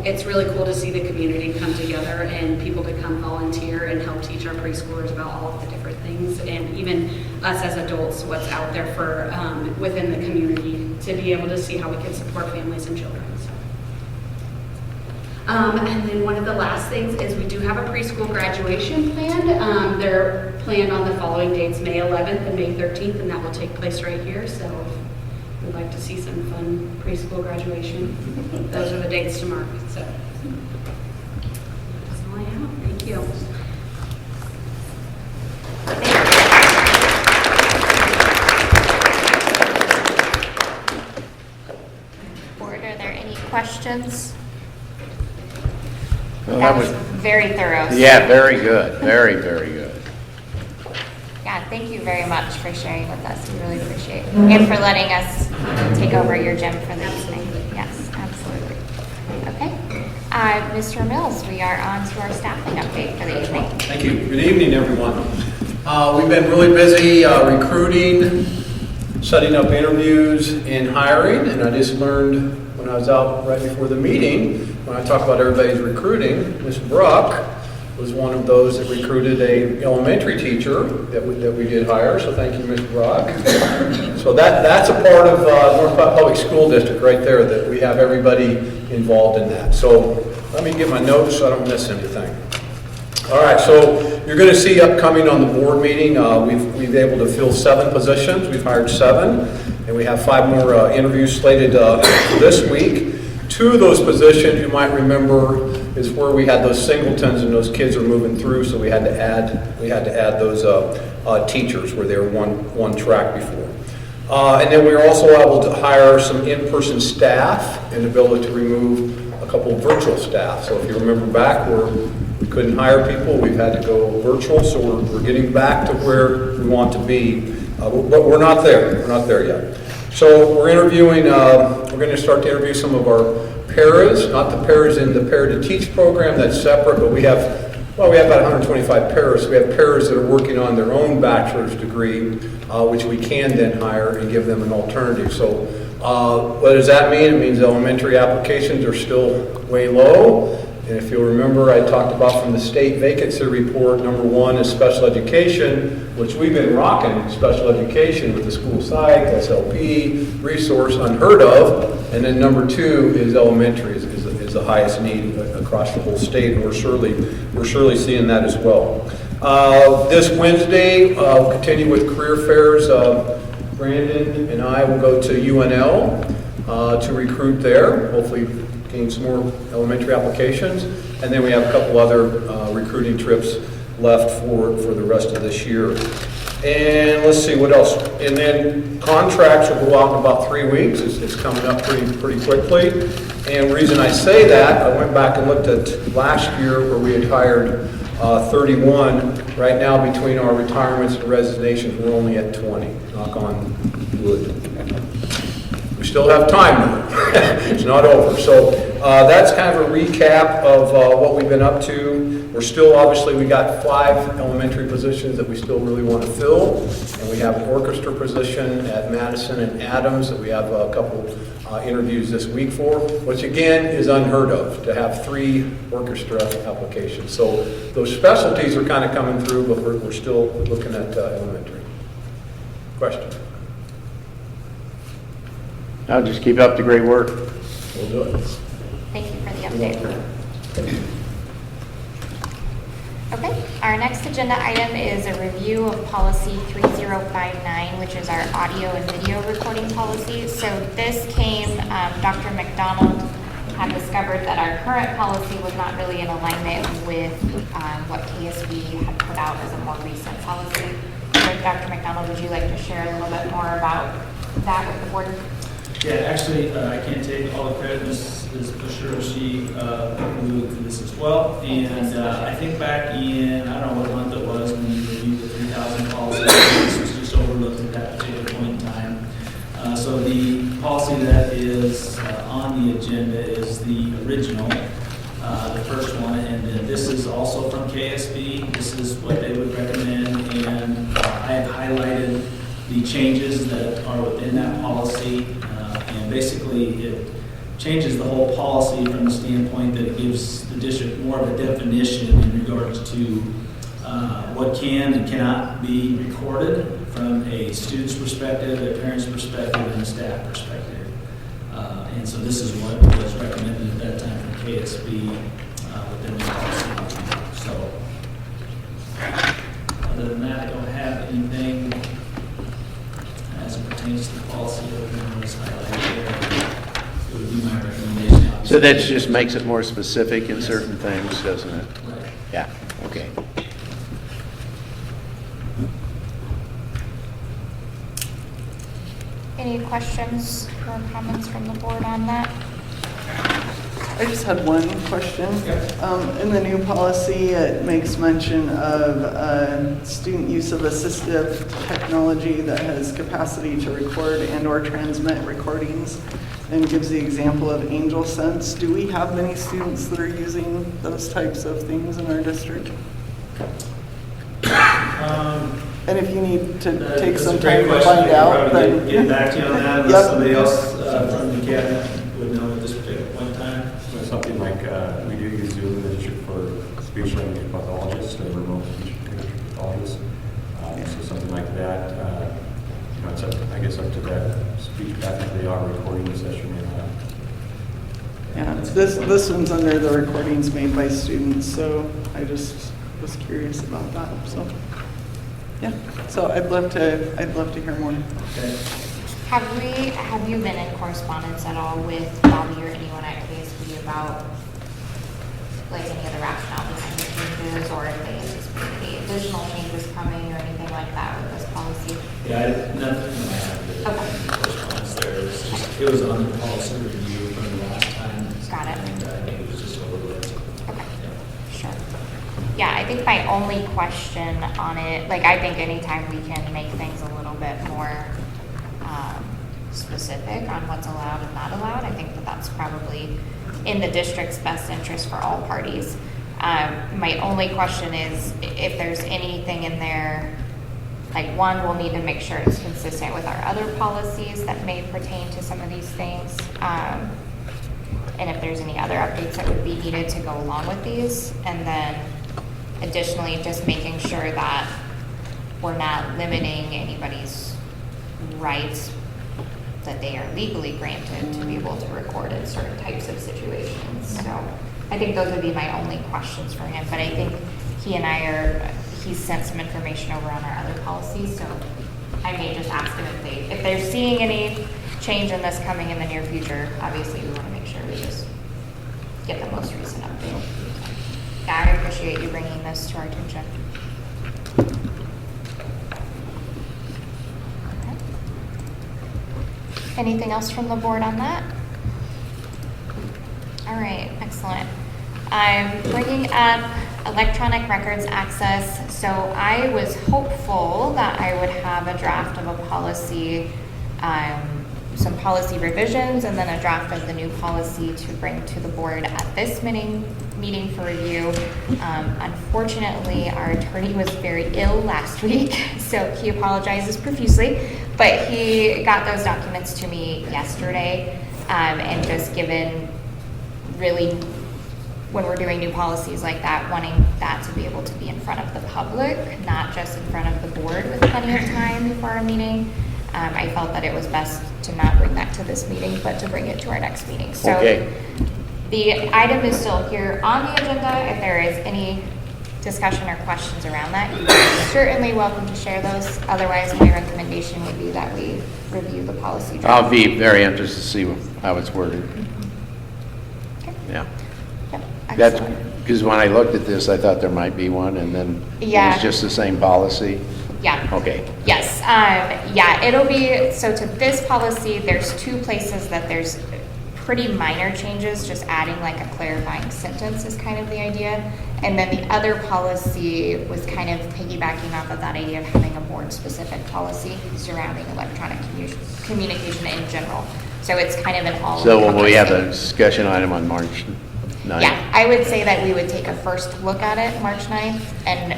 it's really cool to see the community come together and people to come volunteer and help teach our preschoolers about all of the different things, and even us as adults, what's out there for within the community to be able to see how we can support families and children. So. And then one of the last things is we do have a preschool graduation planned. They're planned on the following dates, May 11th and May 13th, and that will take place right here. So if you'd like to see some fun preschool graduation, those are the dates to mark. So that's all I have. Thank you. Board, are there any questions? Well, That was very thorough. Yeah, very good, very, very good. Yeah, thank you very much for sharing with us. We really appreciate it. And for letting us take over your gym for the evening. Yes, absolutely. Okay. Mr. Mills, we are on to our staffing update for the evening. Thank you. Good evening, everyone. We've been really busy recruiting, setting up interviews, and hiring. And I just learned when I was out right before the meeting, when I talk about everybody's recruiting, Ms. Brock was one of those that recruited a elementary teacher that we did hire. So thank you, Ms. Brock. So that's a part of North Platte Public School District right there, that we have everybody involved in that. So let me get my notes so I don't miss anything. All right, so you're going to see upcoming on the board meeting, we've been able to fill 7 positions. We've hired 7, and we have 5 more interviews slated this week. 2 of those positions, you might remember, is where we had those singletons and those kids are moving through, so we had to add those teachers where they were one track before. And then we were also able to hire some in-person staff and the ability to remove a couple of virtual staff. So if you remember back where we couldn't hire people, we've had to go virtual, so we're getting back to where we want to be, but we're not there. We're not there yet. So we're interviewing, we're going to start to interview some of our paras, not the paras in the Para to Teach program, that's separate, but we have about 125 paras. So we have paras that are working on their own bachelor's degree, which we can then hire and give them an alternative. So what does that mean? It means elementary applications are still way low. And if you'll remember, I talked about from the state vacancy report, number one is special education, which we've been rocking special education with the school psych, SLP, resource, unheard of. And then number two is elementary is the highest need across the whole state, and we're surely seeing that as well. This Wednesday, I'll continue with career fairs. Brandon and I will go to UNL to recruit there, hopefully gain some more elementary applications. And then we have a couple other recruiting trips left for the rest of this year. And let's see, what else? And then contracts will go out in about 3 weeks. It's coming up pretty quickly. And the reason I say that, I went back and looked at last year where we had hired 31. Right now, between our retirements and resignations, we're only at 20. Knock on wood. We still have time. It's not over. So that's kind of a recap of what we've been up to. We're still, obviously, we got 5 elementary positions that we still really want to fill. And we have an orchestra position at Madison and Adams that we have a couple interviews this week for, which again is unheard of, to have 3 orchestra applications. So those specialties are kind of coming through, but we're still looking at elementary. Question? Now just keep up the great work. We'll do it. Thank you for the update. Okay, our next agenda item is a review of policy 3059, which is our audio and video recording policy. So this came, Dr. McDonald had discovered that our current policy was not really in alignment with what KSB had put out as a more recent policy. So Dr. McDonald, would you like to share a little bit more about that with the board? Yeah, actually, I can't take all the credit. This is for sure. She moved for this as well. And I think back in, I don't know what month it was, when we reviewed the 3,000 policy, this was just overlooked at that particular point in time. So the policy that is on the agenda is the original, the first one. And then this is also from KSB. This is what they would recommend. And I have highlighted the changes that are within that policy. And basically, it changes the whole policy from the standpoint that it gives the district more of a definition in regards to what can and cannot be recorded from a student's perspective, a parent's perspective, and a staff perspective. And so this is what was recommended at that time from KSB within the policy. So other than that, I don't have anything as it pertains to the policy that was highlighted there. It would be my recommendation. So that just makes it more specific in certain things, doesn't it? Right. Yeah, okay. Any questions or comments from the board on that? I just had one question. In the new policy, it makes mention of student use of assistive technology that has capacity to record and or transmit recordings, and gives the example of Angel Sense. Do we have many students that are using those types of things in our district? And if you need to take some time to find out, then get back to you on that, unless somebody else from the cabinet would know at this particular point in time. Something like, we do use Zoom in the district for speech language pathologists and remote speech pathologists. So something like that, you know, it's up, I guess up to that speech path if they are recording the session or not. yeah, this one's under the recordings made by students, so I just was curious about that. So yeah, so I'd love to hear more. Okay. Have you been in correspondence at all with Bobby or anyone at KSB about like any of the rationale behind the changes, or if they anticipate any additional changes coming or anything like that with this policy? Yeah, nothing I have Okay. correspondence there. It was on the policy review from the last time. Got it. And I think it was just overlooked. Okay, sure. Yeah, I think my only question on it, like I think anytime we can make things a little bit more specific on what's allowed and not allowed. I think that that's probably in the district's best interest for all parties. My only question is if there's anything in there, like one, we'll need to make sure it's consistent with our other policies that may pertain to some of these things. And if there's any other updates that would be needed to go along with these. And then additionally, just making sure that we're not limiting anybody's rights that they are legally granted to be able to record in certain types of situations. So I think those would be my only questions for him. But I think he's sent some information over on our other policies, so I may just ask him if they're seeing any change in this coming in the near future. Obviously, we want to make sure we just get the most recent update. Yeah, I appreciate you bringing this to our attention. Okay. Anything else from the board on that? All right, excellent. I'm bringing up electronic records access. So I was hopeful that I would have a draft of a policy, some policy revisions, and then a draft of the new policy to bring to the board at this meeting for review. Unfortunately, our attorney was very ill last week, so he apologizes profusely, but he got those documents to me yesterday, and just given really when we're doing new policies like that, wanting that to be able to be in front of the public, not just in front of the board with plenty of time before our meeting, I felt that it was best to not bring that to this meeting, but to bring it to our next meeting. So Okay. the item is still here on the agenda. If there is any discussion or questions around that, you're certainly welcome to share those. Otherwise, my recommendation would be that we review the policy draft. I'll be very interested to see how it's worded. Okay. Yeah. Yep. That's Excellent. because when I looked at this, I thought there might be one, and then it Yeah. was just the same policy. Yeah. Okay. Yes. Yeah, it'll be, so to this policy, there's two places that there's pretty minor changes, just adding like a clarifying sentence is kind of the idea. And then the other policy was kind of piggybacking off of that idea of having a board-specific policy surrounding electronic communication in general. So it's kind of an all. So will we have a discussion item on March 9th? Yeah, I would say that we would take a first look at it March 9th and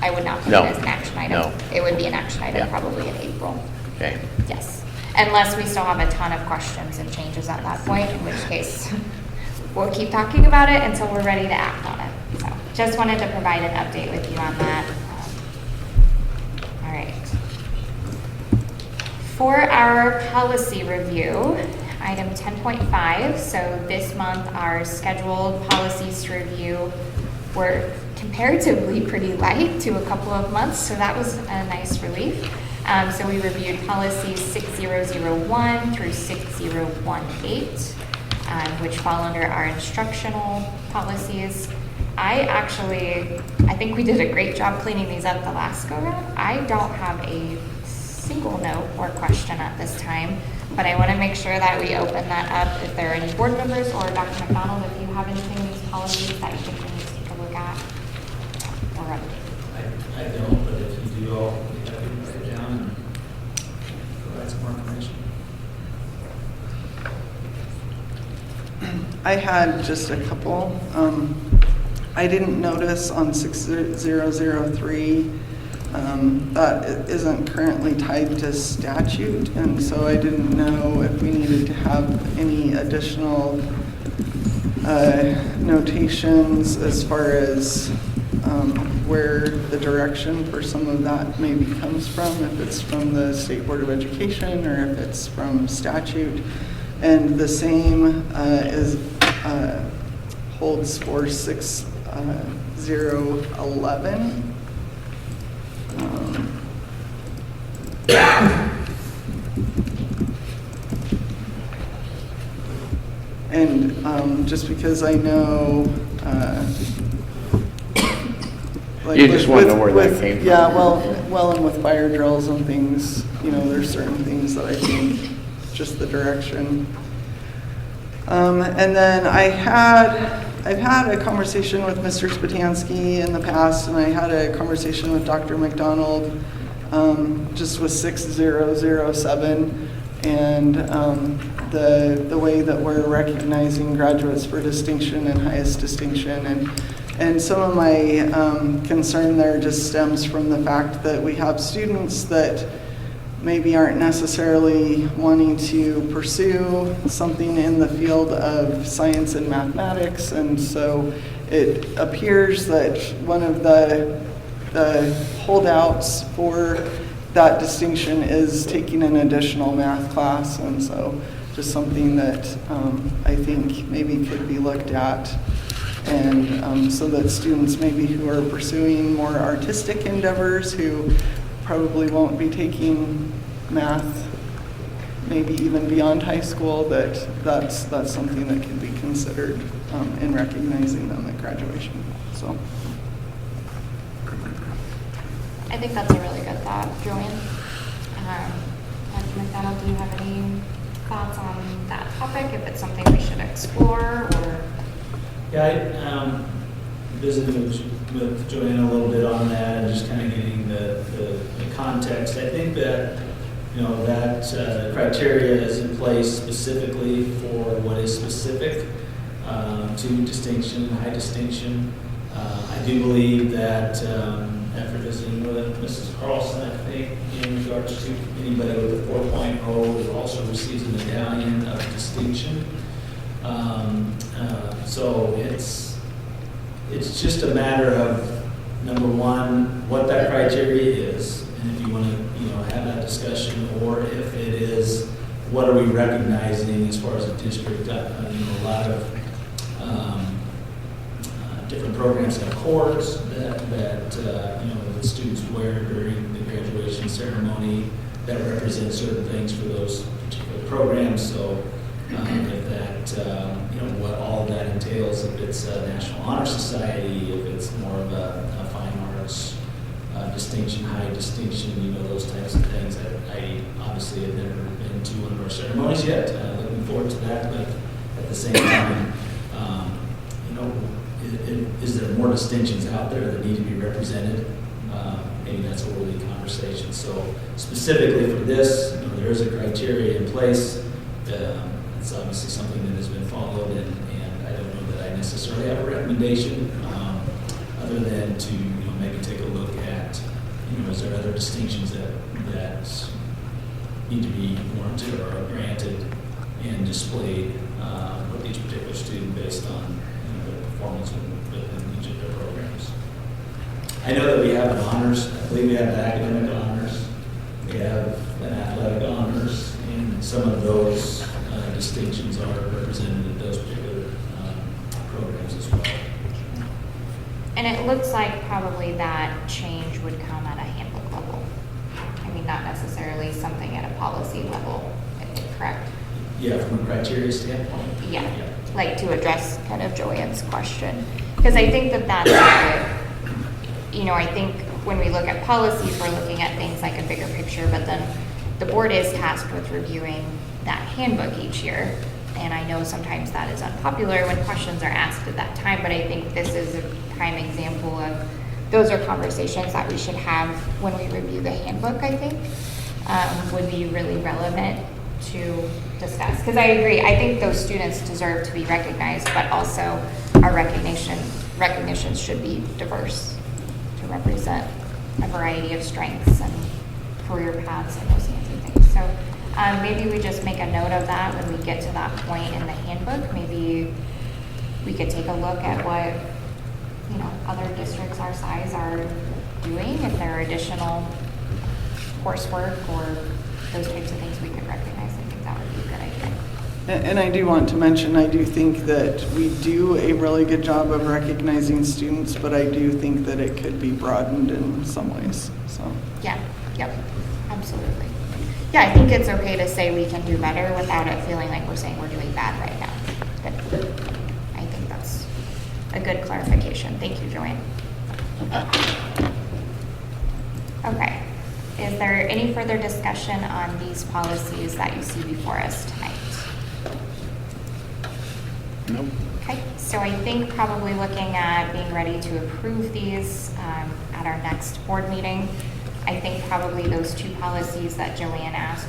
I would not put No. it as an action item. No. It would be an action item Yeah. probably in April. Okay. Yes, unless we still have a ton of questions and changes at that point, in which case we'll keep talking about it until we're ready to act on it. So just wanted to provide an update with you on that. All right. For our policy review, item 10.5, so this month our scheduled policies to review were comparatively pretty light to a couple of months, so that was a nice relief. So we reviewed policies 6001 through 6018, which fall under our instructional policies. I think we did a great job cleaning these up the last go round. I don't have a single note or question at this time, but I want to make sure that we open that up if there are any board members or Dr. McDonald, if you have anything in these policies that you think we need to take a look at or update. I don't, but if you do, I'll be happy to write it down and provide some more information. I had just a couple. I didn't notice on 6003 that it isn't currently tied to statute, and so I didn't know if we needed to have any additional notations as far as where the direction for some of that maybe comes from, if it's from the State Board of Education or if it's from statute. And the same holds for 6011. And just because I know, like You just want to know where that came from. Yeah, well, and with fire drills and things, there's certain things that I think just the direction. And then I've had a conversation with Mr. Spatansky in the past, and I had a conversation with Dr. McDonald, just with 6007. and the way that we're recognizing graduates for distinction and highest distinction. And some of my concern there just stems from the fact that we have students that maybe aren't necessarily wanting to pursue something in the field of science and mathematics, and so it appears that one of the holdouts for that distinction is taking an additional math class, and so just something that I think maybe could be looked at, and so that students maybe who are pursuing more artistic endeavors, who probably won't be taking math maybe even beyond high school, that's something that can be considered in recognizing them at graduation. So I think that's a really good thought, Joanne. Dr. McDonald, do you have any thoughts on that topic, if it's something we should explore, or? Yeah, I visited with Joanna a little bit on that, and just kind of getting the context. I think that, that criteria is in place specifically for what is specific to distinction, high distinction. I do believe that after visiting with Mrs. Carlson, I think in regards to anybody with a 4.0 also receives a medallion of distinction. So it's just a matter of, number one, what that criteria is, and if you want to have that discussion, or if it is, what are we recognizing as far as a district. A lot of different programs have cords that the students wear during the graduation ceremony that represent certain things for those particular programs. So if that, what all of that entails, if it's a National Honor Society, if it's more of a fine arts distinction, high distinction, those types of things. I obviously have never been to one of our ceremonies yet. Looking forward to that, but at the same time, is there more distinctions out there that need to be represented? Maybe that's a worthy conversation. So specifically for this, there is a criteria in place. It's obviously something that has been followed, and I don't know that I necessarily have a recommendation other than to maybe take a look at is there other distinctions that need to be warranted or are granted and displayed with each particular student based on their performance within each of their programs. I know that we have an honors. I believe we have an academic honors. We have an athletic honors, and some of those distinctions are represented in those particular programs as well. And it looks like probably that change would come at a handbook level. I mean, not necessarily something at a policy level, correct? Yeah, from a criteria standpoint. Yeah, like to address kind of Joanne's question. Because I think that's I think when we look at policies, we're looking at things like a bigger picture, but then the board is tasked with reviewing that handbook each year. And I know sometimes that is unpopular when questions are asked at that time, but I think this is a prime example of those are conversations that we should have when we review the handbook, I think, would be really relevant to discuss. Because I agree, I think those students deserve to be recognized, but also our recognitions should be diverse to represent a variety of strengths and career paths and those kinds of things. So maybe we just make a note of that when we get to that point in the handbook. Maybe we could take a look at what other districts our size are doing, if there are additional coursework or those types of things we could recognize. I think that would be a good idea. And I do want to mention, I do think that we do a really good job of recognizing students, but I do think that it could be broadened in some ways. So yeah, yep, absolutely. Yeah, I think it's okay to say we can do better without it feeling like we're saying we're doing bad right now. But I think that's a good clarification. Thank you, Joanne. Okay. Is there any further discussion on these policies that you see before us tonight? Nope. Okay, so I think probably looking at being ready to approve these at our next board meeting. I think probably those two policies that Joanne asked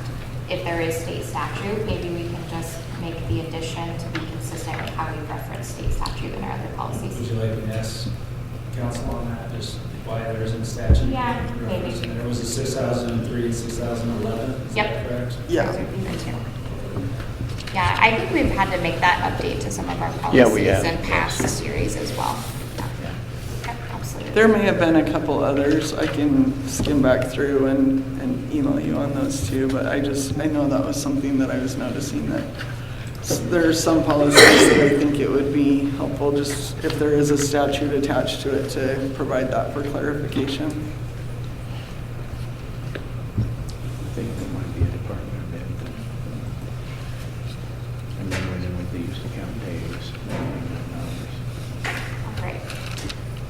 if there is state statute, maybe we can just make the addition to be consistent with how we reference state statute in our other policies. Would you like me to ask council on that, just why there isn't statute? Yeah, maybe. There was a 6003 and 6011, is Yep. that correct? Yeah. Those would be good too. Yeah, I think we've had to make that update to some of our Yeah, policies we have. in past series as well. Yep, absolutely. There may have been a couple others. I can skim back through and email you on those too, but I know that was something that I was noticing, that there's some policies that I think it would be helpful, just if there is a statute attached to it, to provide that for clarification. I think there might be a department of ed. I remember when they used to count days. All right.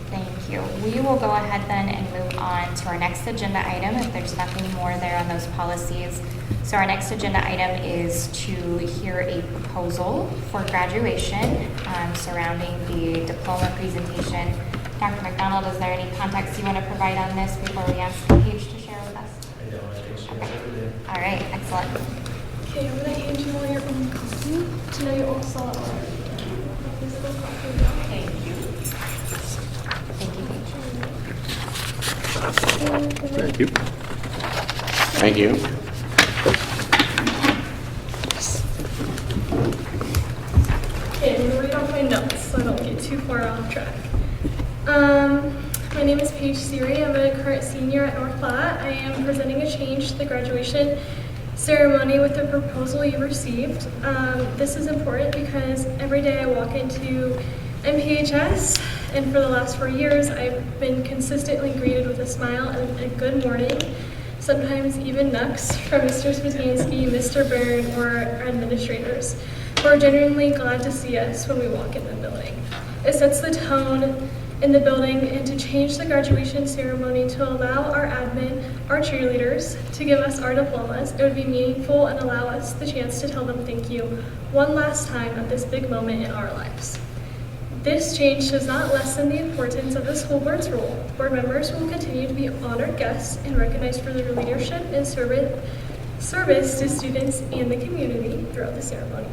Thank you. We will go ahead then and move on to our next agenda item if there's nothing more there on those policies. So our next agenda item is to hear a proposal for graduation surrounding the diploma presentation. Dr. McDonald, is there any context you want to provide on this before we ask Paige to share with us? I don't, I think she has everything. All right, excellent. Okay, I'm going to hand you all your own copy to know you all saw this little copy. Thank you. Thank you, Paige. Thank you. Thank you. Okay, I'm going to read off my notes so I don't get too far off track. My name is Paige Siri. I'm a current senior at North Platte. I am presenting a change to the graduation ceremony with the proposal you received. This is important because every day I walk into NPHS, and for the last 4 years, I've been consistently greeted with a smile and a good morning, sometimes even nucks from Mr. Spatansky, Mr. Byrne, or our administrators, who are genuinely glad to see us when we walk in the building. It sets the tone in the building, and to change the graduation ceremony to allow our admin, our cheerleaders, to give us our diplomas, it would be meaningful and allow us the chance to tell them thank you one last time at this big moment in our lives. This change does not lessen the importance of the school board's role. Board members will continue to be honored guests and recognized for their leadership and service to students and the community throughout the ceremony.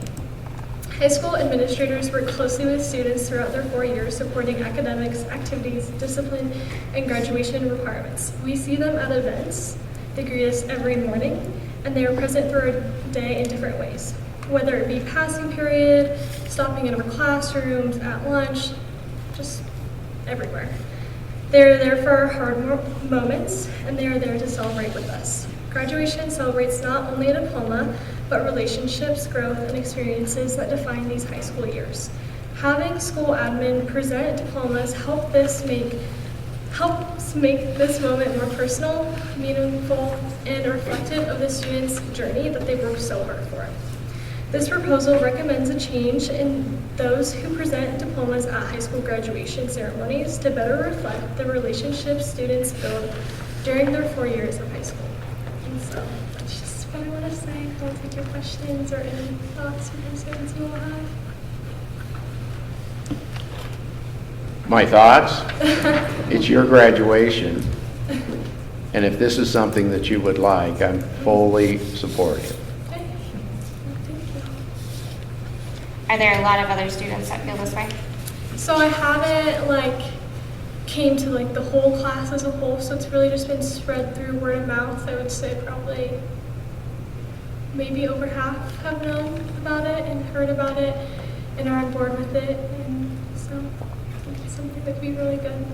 High school administrators work closely with students throughout their 4 years, supporting academics, activities, discipline, and graduation requirements. We see them at events. They greet us every morning, and they are present through our day in different ways, whether it be passing period, stopping in our classrooms, at lunch, just everywhere. They're there for our hard moments, and they are there to celebrate with us. Graduation celebrates not only a diploma, but relationships, growth, and experiences that define these high school years. Having school admin present diplomas helps make this moment more personal, meaningful, and reflective of the students' journey that they worked so hard for. This proposal recommends a change in those who present diplomas at high school graduation ceremonies to better reflect the relationships students build during their 4 years of high school. And so that's just what I want to say. I'll take your questions or any thoughts or concerns you all have. My thoughts? It's your graduation. And if this is something that you would like, I'm fully supportive. Okay. Thank you. Are there a lot of other students that feel this way? So I haven't came to the whole class as a whole, so it's really just been spread through word of mouth. I would say probably maybe over half have known about it and heard about it and are on board with it, and so I think it's something that could be really good.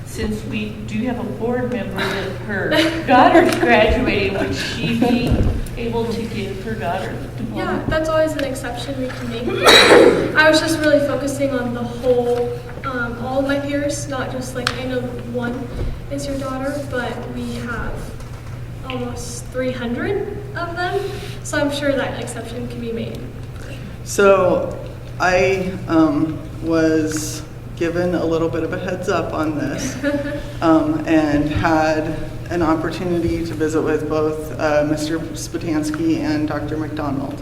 Since we do have a board member that her daughter's graduating, would she be able to give her daughter the diploma? Yeah, that's always an exception we can make. I was just really focusing on the whole, all of my peers, not just I know one is your daughter, but we have almost 300 of them, so I'm sure that exception can be made. So I was given a little bit of a heads up on this and had an opportunity to visit with both Mr. Spatansky and Dr. McDonald.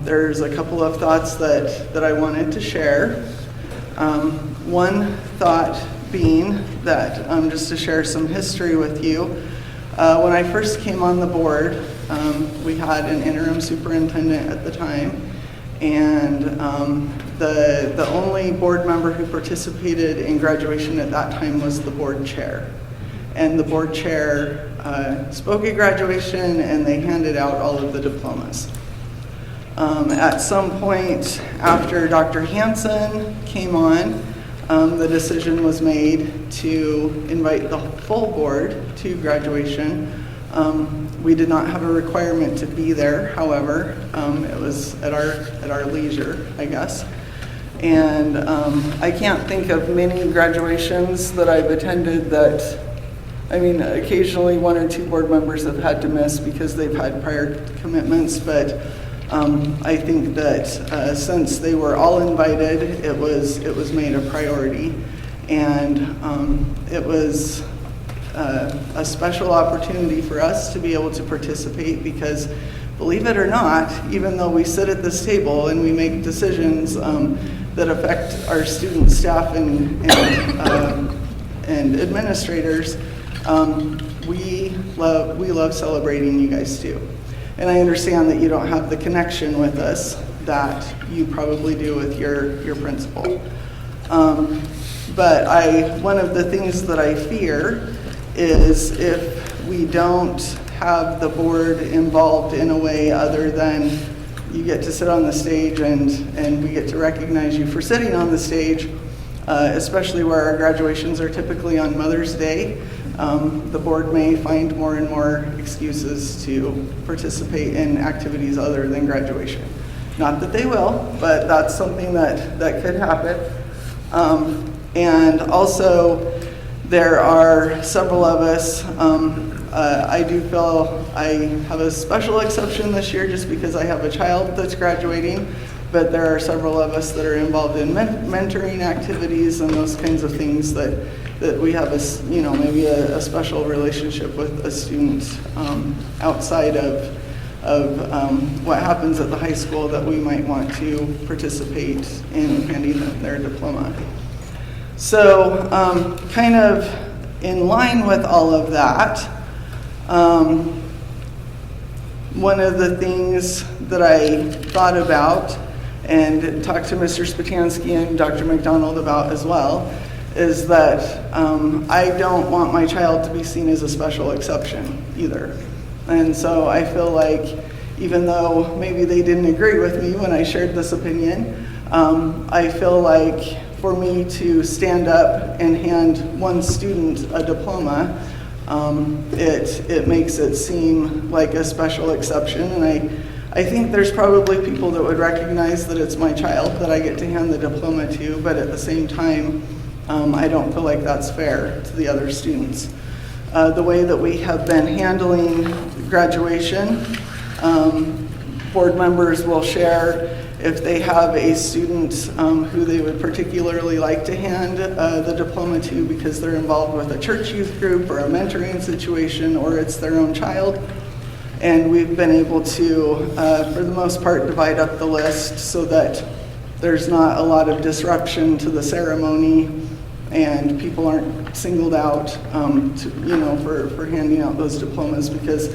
There's a couple of thoughts that I wanted to share. One thought being that, just to share some history with you, When I first came on the board, we had an interim superintendent at the time, and the only board member who participated in graduation at that time was the board chair. And the board chair spoke at graduation, and they handed out all of the diplomas. At some point after Dr. Hansen came on, the decision was made to invite the full board to graduation. We did not have a requirement to be there, however, it was at our leisure, I guess. And I can't think of many graduations that I've attended that, I mean, occasionally one or two board members have had to miss because they've had prior commitments, but I think that since they were all invited, it was made a priority, and it was a special opportunity for us to be able to participate because, believe it or not, even though we sit at this table and we make decisions that affect our students, staff, and administrators, we love celebrating you guys too. And I understand that you don't have the connection with us that you probably do with your principal. But one of the things that I fear is if we don't have the board involved in a way other than you get to sit on the stage and we get to recognize you for sitting on the stage, especially where our graduations are typically on Mother's Day, the board may find more and more excuses to participate in activities other than graduation. Not that they will, but that's something that could happen. And also, there are several of us, I do feel I have a special exception this year just because I have a child that's graduating, but there are several of us that are involved in mentoring activities and those kinds of things that we have maybe a special relationship with a student outside of what happens at the high school that we might want to participate in handing them their diploma. So kind of in line with all of that, one of the things that I thought about and talked to Mr. Spatansky and Dr. McDonald about as well is that I don't want my child to be seen as a special exception either. And so I feel like even though maybe they didn't agree with me when I shared this opinion, I feel like for me to stand up and hand one student a diploma, it makes it seem like a special exception. And I think there's probably people that would recognize that it's my child that I get to hand the diploma to, but at the same time, I don't feel like that's fair to the other students. The way that we have been handling graduation, board members will share if they have a student who they would particularly like to hand the diploma to because they're involved with a church youth group or a mentoring situation, or it's their own child. And we've been able to, for the most part, divide up the list so that there's not a lot of disruption to the ceremony and people aren't singled out for handing out those diplomas, because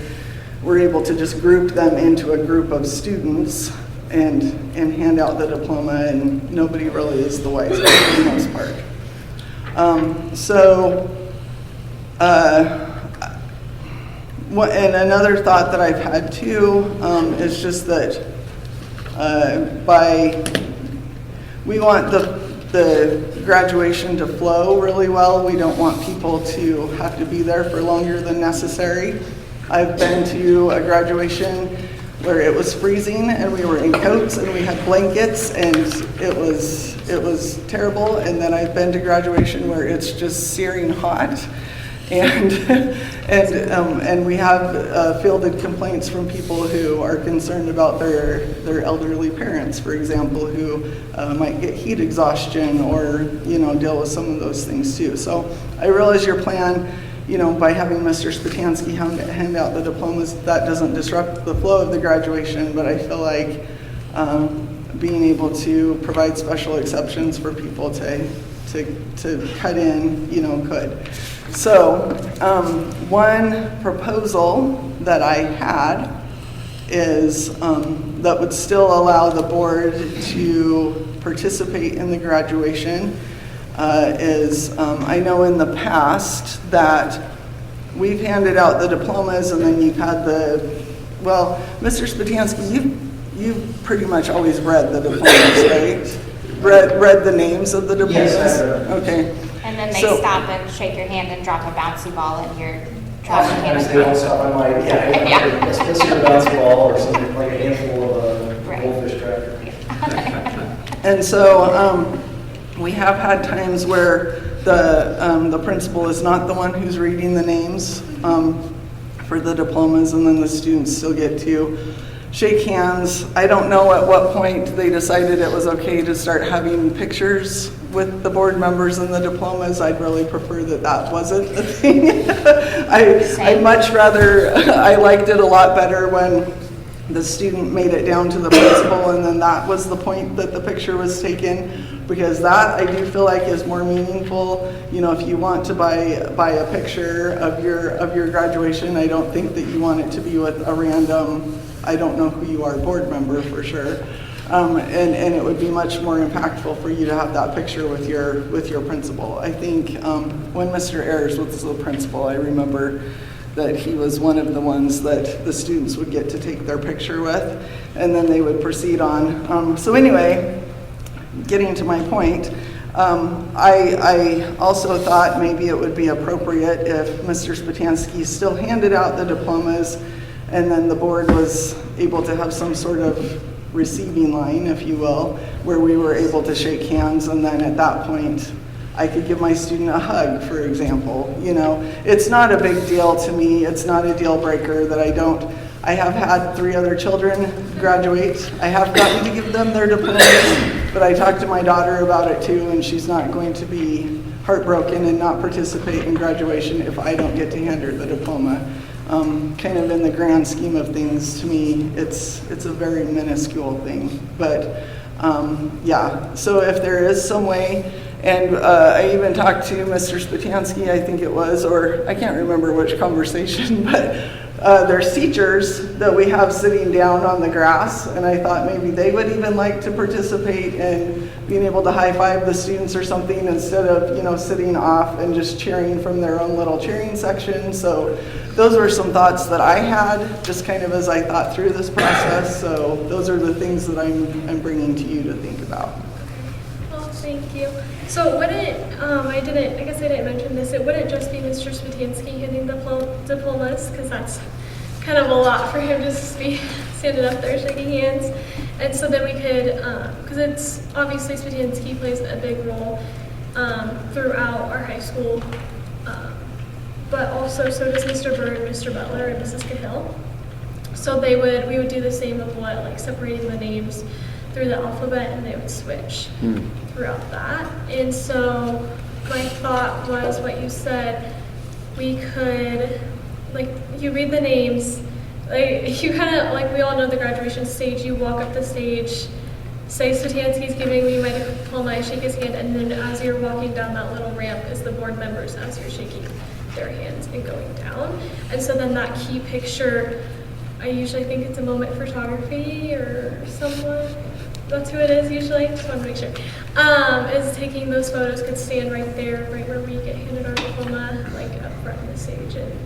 we're able to just group them into a group of students and hand out the diploma, and nobody really is the wiser for the most part. And another thought that I've had too is just that we want the graduation to flow really well. We don't want people to have to be there for longer than necessary. I've been to a graduation where it was freezing and we were in coats and we had blankets and it was terrible. And then I've been to graduation where it's just searing hot, and we have fielded complaints from people who are concerned about their elderly parents, for example, who might get heat exhaustion or deal with some of those things too. So I realize your plan, by having Mr. Spatansky hand out the diplomas, that doesn't disrupt the flow of the graduation, but I feel like being able to provide special exceptions for people to cut in, could. So one proposal that I had is that would still allow the board to participate in the graduation I know in the past that we've handed out the diplomas and then you've had well, Mr. Spatansky, you've pretty much always read the diplomas, right? Read the names of the diplomas? Yes, I read. Okay. And then they So- stop and shake your hand and drop a bouncy ball in your travel Sometimes can. they don't stop. I'm like, yeah, let's see a bounce ball or something like a handful of a goldfish cracker. And so we have had times where the principal is not the one who's reading the names for the diplomas, and then the students still get to shake hands. I don't know at what point they decided it was okay to start having pictures with the board members and the diplomas. I'd really prefer that wasn't a thing. I much rather, I liked it a lot better when the student made it down to the principal and then that was the point that the picture was taken, because that I do feel like is more meaningful. You know, if you want to buy a picture of your graduation, I don't think that you want it to be with a random, I don't know who you are, board member for sure. And it would be much more impactful for you to have that picture with your principal. I think when Mr. Ayers was the principal, I remember that he was one of the ones that the students would get to take their picture with, and then they would proceed on. So anyway, getting to my point, I also thought maybe it would be appropriate if Mr. Spatansky still handed out the diplomas and then the board was able to have some sort of receiving line, if you will, where we were able to shake hands, and then at that point I could give my student a hug, for example. You know, it's not a big deal to me. It's not a deal breaker that I have had 3 other children graduate. I have gotten to give them their diplomas, but I talked to my daughter about it too, and she's not going to be heartbroken and not participate in graduation if I don't get to hand her the diploma. Kind of in the grand scheme of things, to me, it's a very minuscule thing. But yeah, so if there is some way, and I even talked to Mr. Spatansky, I think it was, or I can't remember which conversation, but there's teachers that we have sitting down on the grass, and I thought maybe they would even like to participate in being able to high five the students or something instead of, you know, sitting off and just cheering from their own little cheering section. So those were some thoughts that I had just kind of as I thought through this process. So those are the things that I'm bringing to you to think about. Well, thank you. So would it, I guess I didn't mention this, it wouldn't just be Mr. Spatansky handing the diplomas, because that's kind of a lot for him just to be standing up there shaking hands. And so then we could, because it's obviously Spatansky plays a big role throughout our high school, but also so does Mr. Bird, Mr. Butler, and Mrs. Cahill. So we would do the same of what, like separating the names through the alphabet, and they would switch throughout that. And so my thought was what you said, we could, like, you read the names, like, you kind of, like, we all know the graduation stage, you walk up the stage, say Spatansky's giving me my diploma, I shake his hand, and then as you're walking down that little ramp is the board members as you're shaking their hands and going down. And so then that key picture, I usually think it's a moment photography or someone, that's who it is usually, just want to make sure, is taking those photos, could stand right there, right where we get handed our diploma, like up front of the stage, and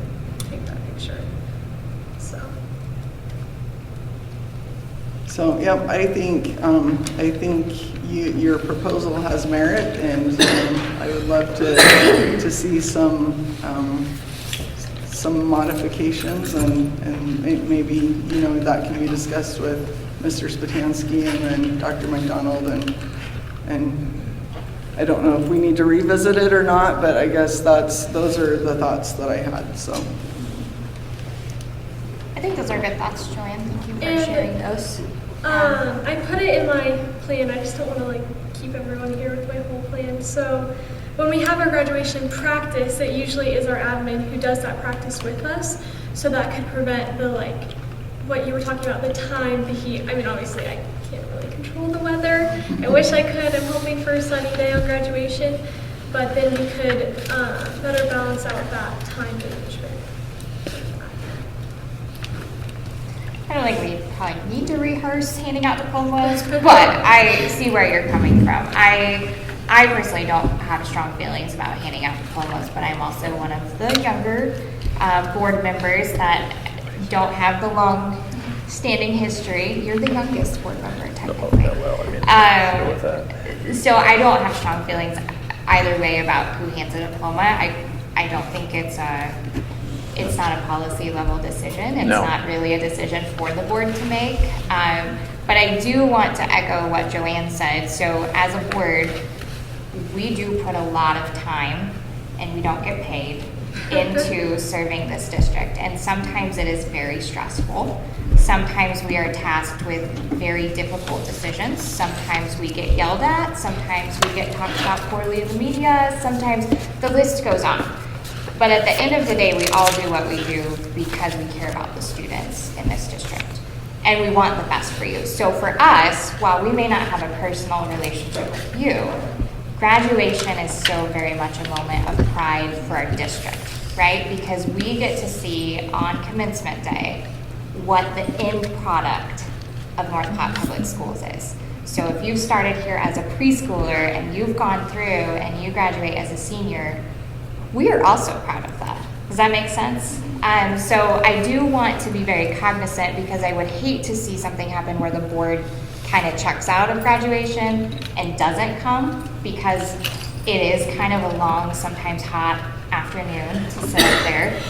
take that picture. So yep, I think your proposal has merit, and I would love to see some modifications, and maybe, you know, that can be discussed with Mr. Spatansky and then Dr. McDonald, and I don't know if we need to revisit it or not, but I guess those are the thoughts that I had. So I think those are good thoughts, Joanne. Thank you for sharing those. I put it in my plan. I just don't want to like keep everyone here with my whole plan. So when we have our graduation practice, it usually is our admin who does that practice with us. So that could prevent the, like, what you were talking about, the time, the heat. I mean, obviously I can't really control the weather. I wish I could. I'm hoping for a sunny day on graduation. but then we could better balance out that time management. I don't think we probably need to rehearse handing out diplomas, but I see where you're coming from. I personally don't have strong feelings about handing out diplomas, but I'm also one of the younger board members that don't have the long-standing history. You're the youngest board member, technically. So I don't have strong feelings either way about who hands a diploma. I don't think it's not a policy level decision. It's not really a decision for the board to make. But I do want to echo what Joanne said. So as a board, we do put a lot of time, and we don't get paid, into serving this district. And sometimes it is very stressful. Sometimes we are tasked with very difficult decisions. Sometimes we get yelled at. Sometimes we get talked about poorly in the media. Sometimes the list goes on. But at the end of the day, we all do what we do because we care about the students in this district. And we want the best for you. So for us, while we may not have a personal relationship with you, graduation is so very much a moment of pride for our district, right? Because we get to see on commencement day what the end product of North Platte Public Schools is. So if you started here as a preschooler and you've gone through and you graduate as a senior, we are also proud of that. Does that make sense? So I do want to be very cognizant because I would hate to see something happen where the board kind of checks out of graduation and doesn't come because it is kind of a long, sometimes hot afternoon to sit up there.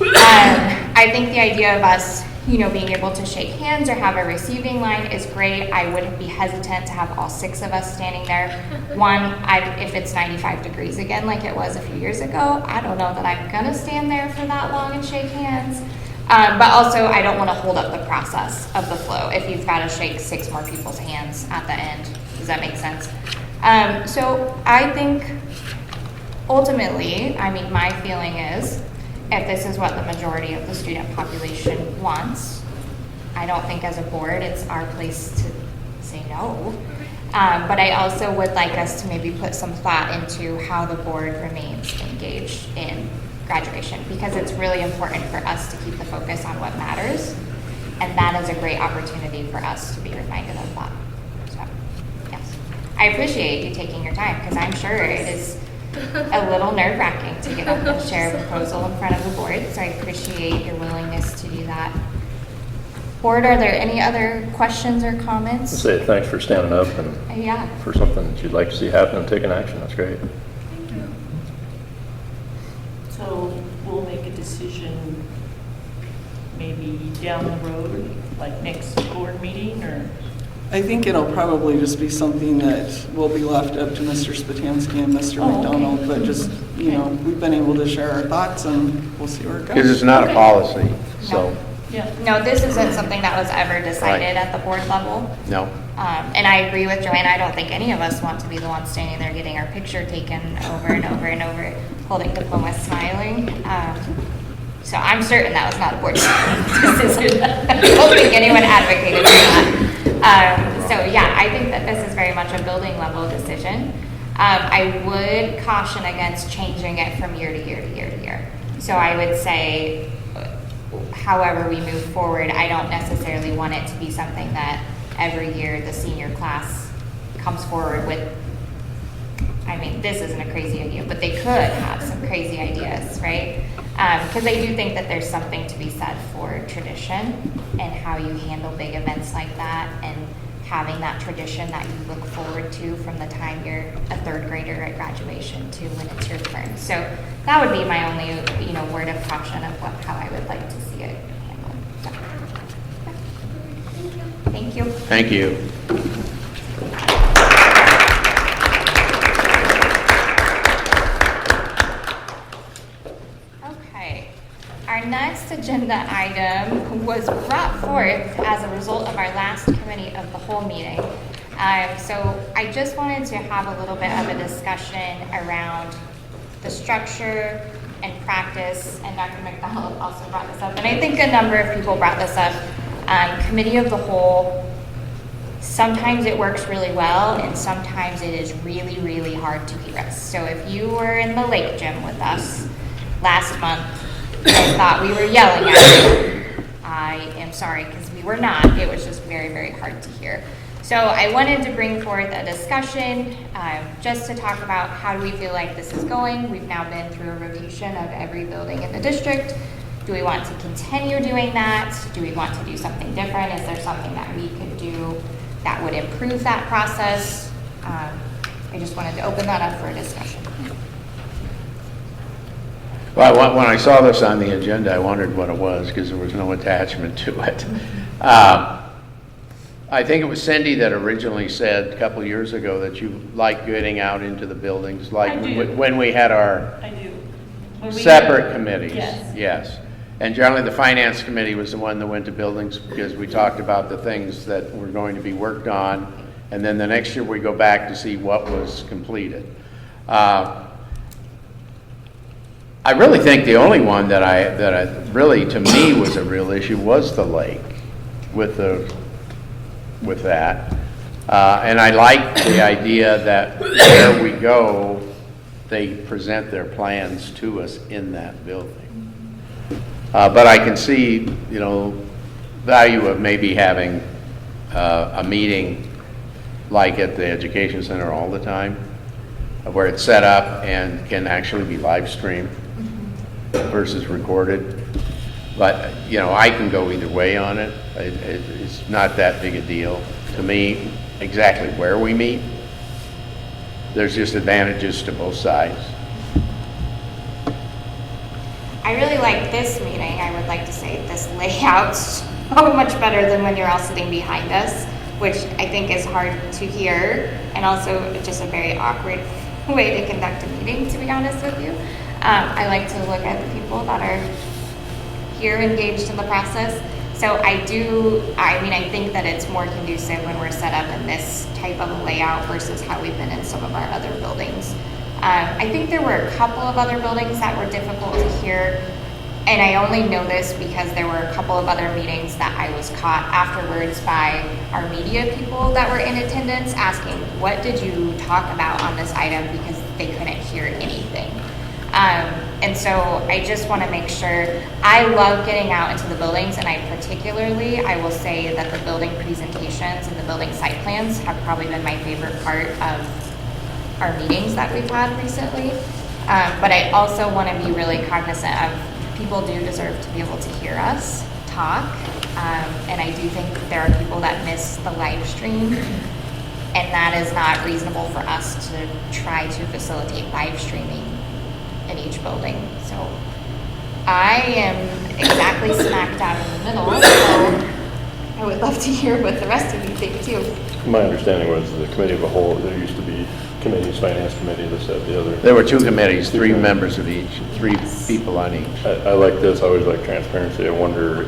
I think the idea of us, being able to shake hands or have a receiving line is great. I would be hesitant to have all 6 of us standing there. One, if it's 95 degrees again, like it was a few years ago, I don't know that I'm gonna stand there for that long and shake hands. But also, I don't want to hold up the process of the flow if you've got to shake 6 more people's hands at the end. Does that make sense? So I think ultimately, my feeling is if this is what the majority of the student population wants, I don't think as a board it's our place to say no. But I also would like us to maybe put some thought into how the board remains engaged in graduation, because it's really important for us to keep the focus on what matters, and that is a great opportunity for us to be reminded of that. So, yes. I appreciate you taking your time, because I'm sure it is a little nerve-wracking to get up and share a proposal in front of the board, so I appreciate your willingness to do that. Board, are there any other questions or comments? I'll say thanks for standing up and for something that you'd like to see happen and taking action. That's great. Thank you. So we'll make a decision maybe down the road, like next board meeting, or? I think it'll probably just be something that will be left up to Mr. Spatansky and Mr. McDonald, but just, we've been able to share our thoughts and we'll see where it goes. Because it's not a policy, so. No, this isn't something that was ever decided at the board level. No. And I agree with Joanne. I don't think any of us want to be the ones standing there getting our picture taken over and over and over, holding diplomas, smiling. So I'm certain that was not a board decision. I don't think anyone advocated for that. So yeah, I think that this is very much a building level decision. I would caution against changing it from year to year to year to year. So I would say, however we move forward, I don't necessarily want it to be something that every year the senior class comes forward with. This isn't a crazy idea, but they could have some crazy ideas, right? Because I do think that there's something to be said for tradition and how you handle big events like that, and having that tradition that you look forward to from the time you're a 3rd grader at graduation to when it's your turn. So that would be my only, word of caution of how I would like to see it handled. So, yeah. Thank you. Thank you. Okay. Our next agenda item was brought forth as a result of our last committee of the whole meeting. So I just wanted to have a little bit of a discussion around the structure and practice, and Dr. McDonald also brought this up, and I think a number of people brought this up. Committee of the whole, Sometimes it works really well, and sometimes it is really, really hard to hear us. So if you were in the lake gym with us last month and thought we were yelling at you, I am sorry, because we were not. It was just very, very hard to hear. So I wanted to bring forth a discussion just to talk about how do we feel like this is going. We've now been through a rotation of every building in the district. Do we want to continue doing that? Do we want to do something different? Is there something that we could do that would improve that process? I just wanted to open that up for a discussion. Well, when I saw this on the agenda, I wondered what it was because there was no attachment to it. I think it was Cindy that originally said a couple of years ago that you like getting out into the buildings, like when we had our separate committees. Yes. And generally the finance committee was the one that went to buildings because we talked about the things that were going to be worked on, and then the next year we go back to see what was completed. I really think the only one that I really, to me, was a real issue was the lake with that. And I like the idea that where we go, they present their plans to us in that building. But I can see, value of maybe having a meeting like at the Education Center all the time, where it's set up and can actually be live streamed versus recorded. But, I can go either way on it. It's not that big a deal. To me, exactly where we meet, there's just advantages to both sides. I really like this meeting. I would like to say this layout's so much better than when you're all sitting behind us, which I think is hard to hear, and also just a very awkward way to conduct a meeting, to be honest with you. I like to look at the people that are here engaged in the process. So I think that it's more conducive when we're set up in this type of a layout versus how we've been in some of our other buildings. I think there were a couple of other buildings that were difficult to hear, and I only know this because there were a couple of other meetings that I was caught afterwards by our media people that were in attendance asking, what did you talk about on this item, because they couldn't hear anything. And so I just want to make sure, I love getting out into the buildings, and I will say that the building presentations and the building site plans have probably been my favorite part of our meetings that we've had recently. But I also want to be really cognizant of people do deserve to be able to hear us talk. And I do think that there are people that miss the live stream, and that is not reasonable for us to try to facilitate live streaming in each building. So I am exactly smack dab in the middle, so I would love to hear what the rest of you think too. My understanding was the committee of a whole, there used to be committees, finance committee, this, that, the other. There were two committees, three members of each, three people on each. I like this, I always like transparency. I wonder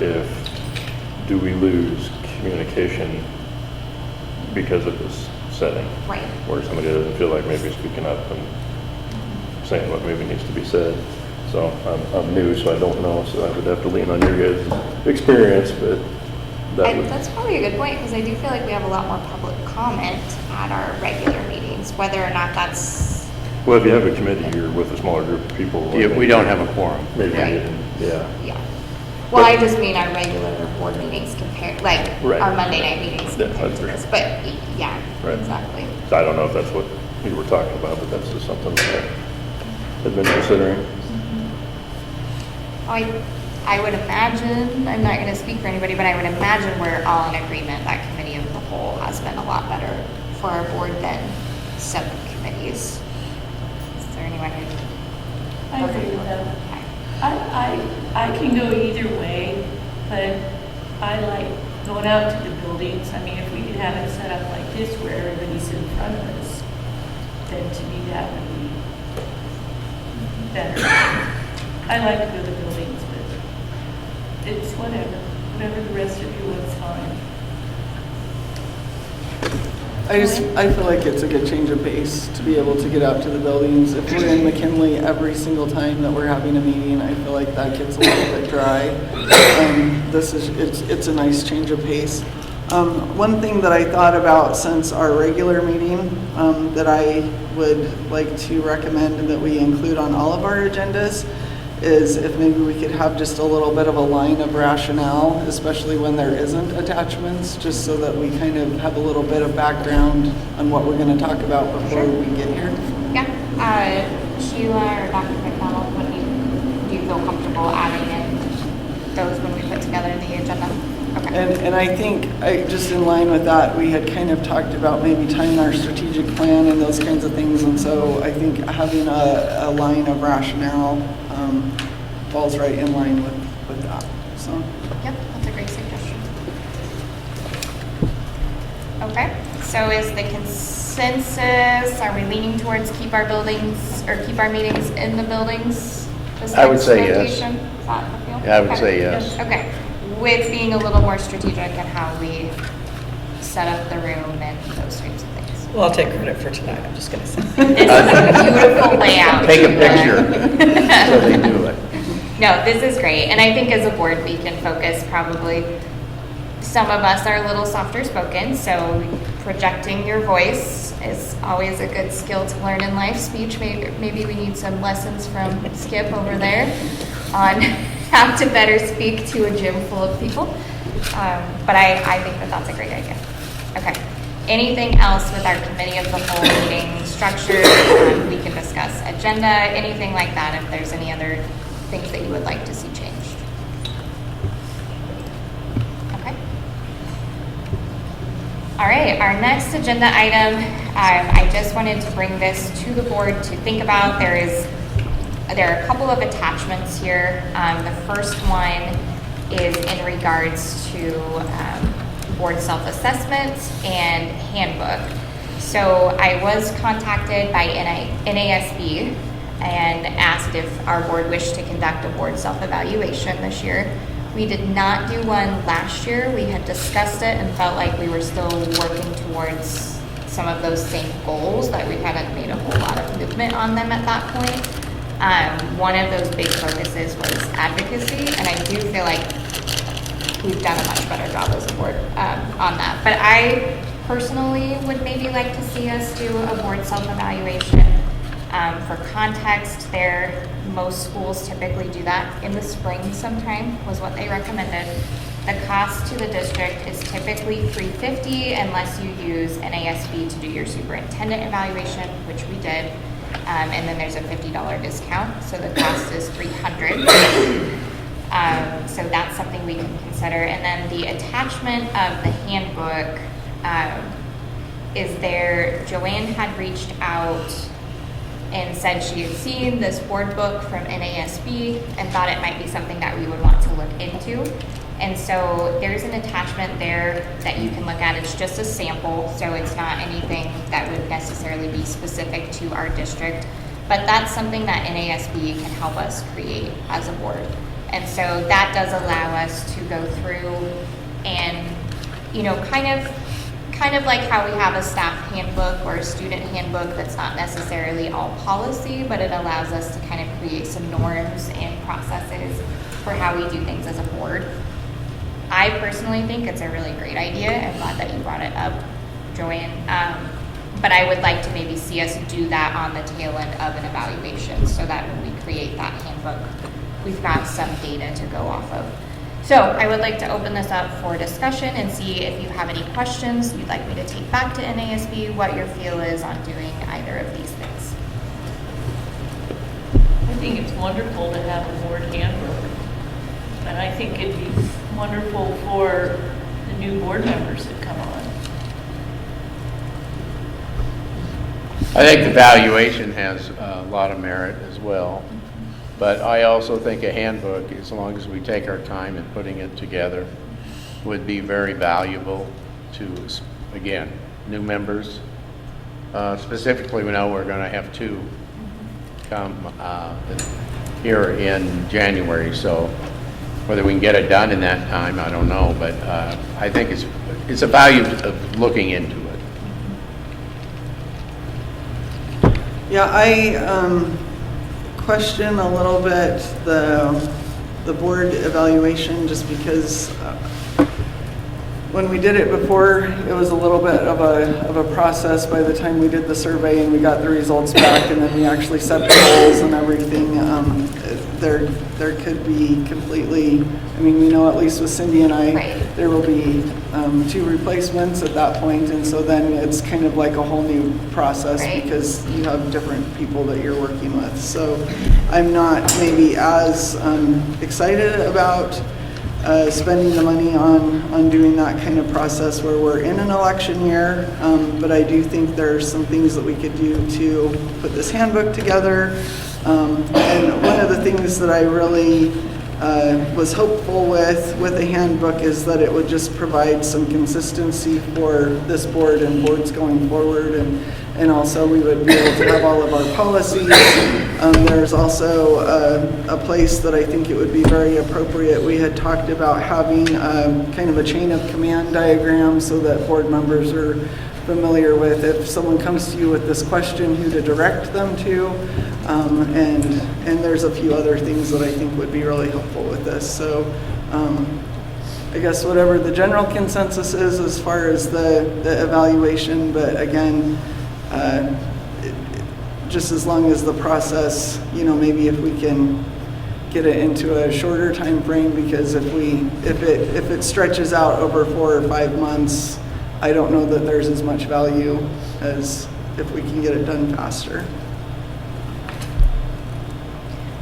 do we lose communication because of this setting? Right. Where somebody doesn't feel like maybe speaking up and saying what maybe needs to be said. So I'm new, so I don't know, so I would have to lean on your guys' experience, but that's probably a good point, because I do feel like we have a lot more public comment at our regular meetings, whether or not that's... Well, if you have a committee, you're with a smaller group of people. We don't have a quorum. Maybe, Right. Yeah. Well, I just mean our regular board meetings compared, like Right. our Monday night meetings Yeah, compared I to agree. this. But yeah, Right. exactly. So I don't know if that's what you were talking about, but that's just something that I've been considering. I would imagine, I'm not going to speak for anybody, but I would imagine we're all in agreement that committee of the whole has been a lot better for our board than subcommittees. Is there anyone who... I agree with that. I can go either way, but I like going out to the buildings. I mean, if we could have it set up like this where everybody's in front of us, then to me that would be better. I like to go to the buildings, but it's whatever the rest of you want's fine. I feel like it's a good change of pace to be able to get out to the buildings. If we're in McKinley every single time that we're having a meeting, I feel like that gets a little bit dry. It's a nice change of pace. One thing that I thought about since our regular meeting that I would like to recommend that we include on all of our agendas is if maybe we could have just a little bit of a line of rationale, especially when there isn't attachments, just so that we kind of have a little bit of background on what we're going to talk about before we get here. Yeah. Sheila or Dr. McDonald, do you feel comfortable adding in those when we put together the agenda? Okay. And I think, just in line with that, we had kind of talked about maybe tying our strategic plan and those kinds of things, and so I think having a line of rationale falls right in line with that. So. Yep, that's a great suggestion. Okay, so is the consensus, are we leaning towards keep our buildings, or keep our meetings in the buildings? I would say yes. Rotation? Is that the feel? Yeah, I would say yes. Okay, with being a little more strategic in how we set up the room and those types of things. Well, I'll take credit for tonight, I'm just going to say. This is a beautiful layout. Take a picture so they do it. No, this is great. And I think as a board, we can focus probably, some of us are a little softer spoken, so projecting your voice is always a good skill to learn in life. Speech, maybe we need some lessons from Skip over there on how to better speak to a gym full of people. But I think that that's a great idea. Okay. Anything else with our committee of the whole meeting structure? We can discuss agenda, anything like that, if there's any other things that you would like to see changed. Okay. All right, our next agenda item, I just wanted to bring this to the board to think about. There are a couple of attachments here. The first one is in regards to board self-assessment and handbook. So I was contacted by NASB and asked if our board wished to conduct a board self-evaluation this year. We did not do one last year. We had discussed it and felt like we were still working towards some of those same goals, that we hadn't made a whole lot of movement on them at that point. One of those big focuses was advocacy, and I do feel like we've done a much better job as a board on that. But I personally would maybe like to see us do a board self-evaluation. For context, most schools typically do that in the spring sometime, was what they recommended. The cost to the district is typically $350 unless you use NASB to do your superintendent evaluation, which we did. And then there's a $50 discount, so the cost is $300. So that's something we can consider. And then the attachment of the handbook is there. Joanne had reached out and said she had seen this board book from NASB and thought it might be something that we would want to look into. And so there's an attachment there that you can look at. It's just a sample, so it's not anything that would necessarily be specific to our district, but that's something that NASB can help us create as a board. And so that does allow us to go through and, kind of like how we have a staff handbook or a student handbook that's not necessarily all policy, but it allows us to kind of create some norms and processes for how we do things as a board. I personally think it's a really great idea. I'm glad that you brought it up, Joanne. But I would like to maybe see us do that on the tail end of an evaluation so that when we create that handbook, we've got some data to go off of. So I would like to open this up for discussion and see if you have any questions you'd like me to take back to NASB, what your feel is on doing either of these things. I think it's wonderful to have a board handbook. And I think it'd be wonderful for the new board members that come on. I think the valuation has a lot of merit as well. But I also think a handbook, as long as we take our time in putting it together, would be very valuable to, again, new members. Specifically, we know we're going to have 2 come here in January, so whether we can get it done in that time, I don't know. But I think it's a value of looking into it. Yeah, I question a little bit the board evaluation, just because when we did it before, it was a little bit of a process by the time we did the survey and we got the results back, and then we actually set the goals and everything. There could be completely, I mean, we know at least with Cindy and I, Right. there will be 2 replacements at that point, and so then it's kind of like a whole new process Right. because you have different people that you're working with. So I'm not maybe as excited about spending the money on doing that kind of process where we're in an election year, but I do think there's some things that we could do to put this handbook together. And one of the things that I really was hopeful with the handbook is that it would just provide some consistency for this board and boards going forward, and also we would be able to have all of our policies. There's also a place that I think it would be very appropriate. We had talked about having kind of a chain of command diagram so that board members are familiar with if someone comes to you with this question, who to direct them to. And there's a few other things that I think would be really helpful with this. So I guess whatever the general consensus is as far as the evaluation, but again, just as long as the process, maybe if we can get it into a shorter time frame, because if it stretches out over 4 or 5 months, I don't know that there's as much value as if we can get it done faster.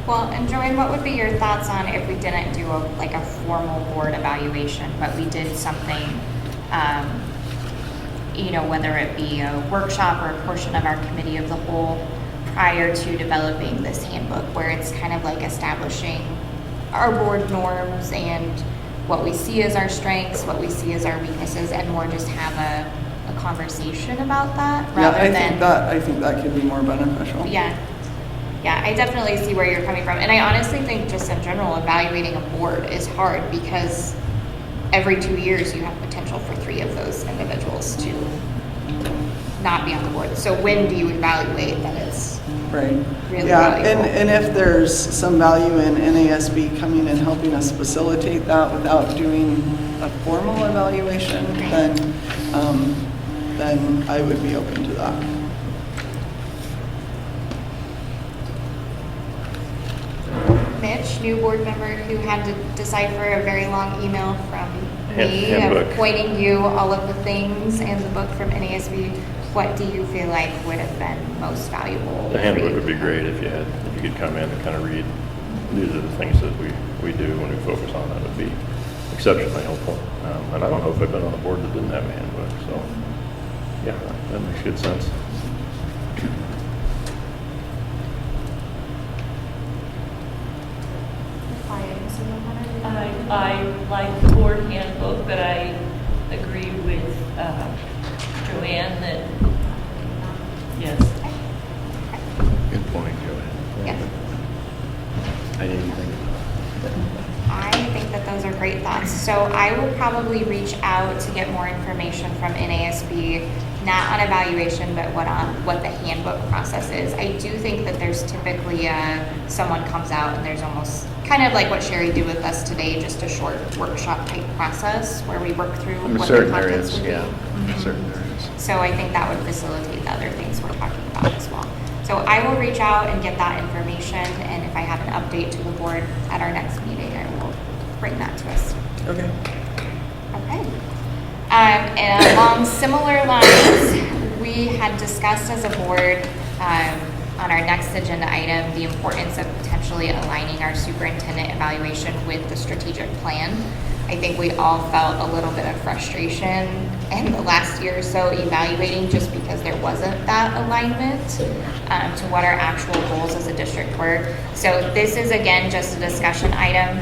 Well, and Joanne, what would be your thoughts on if we didn't do a formal board evaluation, but we did something, whether it be a workshop or a portion of our committee of the whole prior to developing this handbook, where it's kind of like establishing our board norms and what we see as our strengths, what we see as our weaknesses, and more just have a conversation about that rather than... I think that could be more beneficial. Yeah, I definitely see where you're coming from. And I honestly think just in general, evaluating a board is hard because every 2 years you have potential for 3 of those individuals to not be on the board. So when do you evaluate that it's right? Really valuable? And if there's some value in NASB coming and helping us facilitate that without doing a formal evaluation, then I would be open to that. Mitch, new board member who had to decipher a very long email from me Handbook. pointing you all of the things in the book from NASB. What do you feel like would have been most valuable? The handbook would be great if you could come in and kind of read. These are the things that we do when we focus on that. Would be exceptionally helpful. And I don't know if I've been on a board that didn't have a handbook. So yeah, that makes good sense. I like the board handbook, but I agree with Joanne that, yes. Good point, Joanne. Yes. I didn't think. I think that those are great thoughts. So I will probably reach out to get more information from NASB, not on evaluation, but what the handbook process is. I do think that there's typically someone comes out and there's almost kind of like what Sherry did with us today, just a short workshop type process where we work through what the Certain contents areas, would be. yeah. Certain areas. So I think that would facilitate the other things we're talking about as well. So I will reach out and get that information, and if I have an update to the board at our next meeting, I will bring that to us. Okay. Okay. And along similar lines, we had discussed as a board on our next agenda item the importance of potentially aligning our superintendent evaluation with the strategic plan. I think we all felt a little bit of frustration in the last year or so evaluating just because there wasn't that alignment to what our actual goals as a district were. So this is again just a discussion item.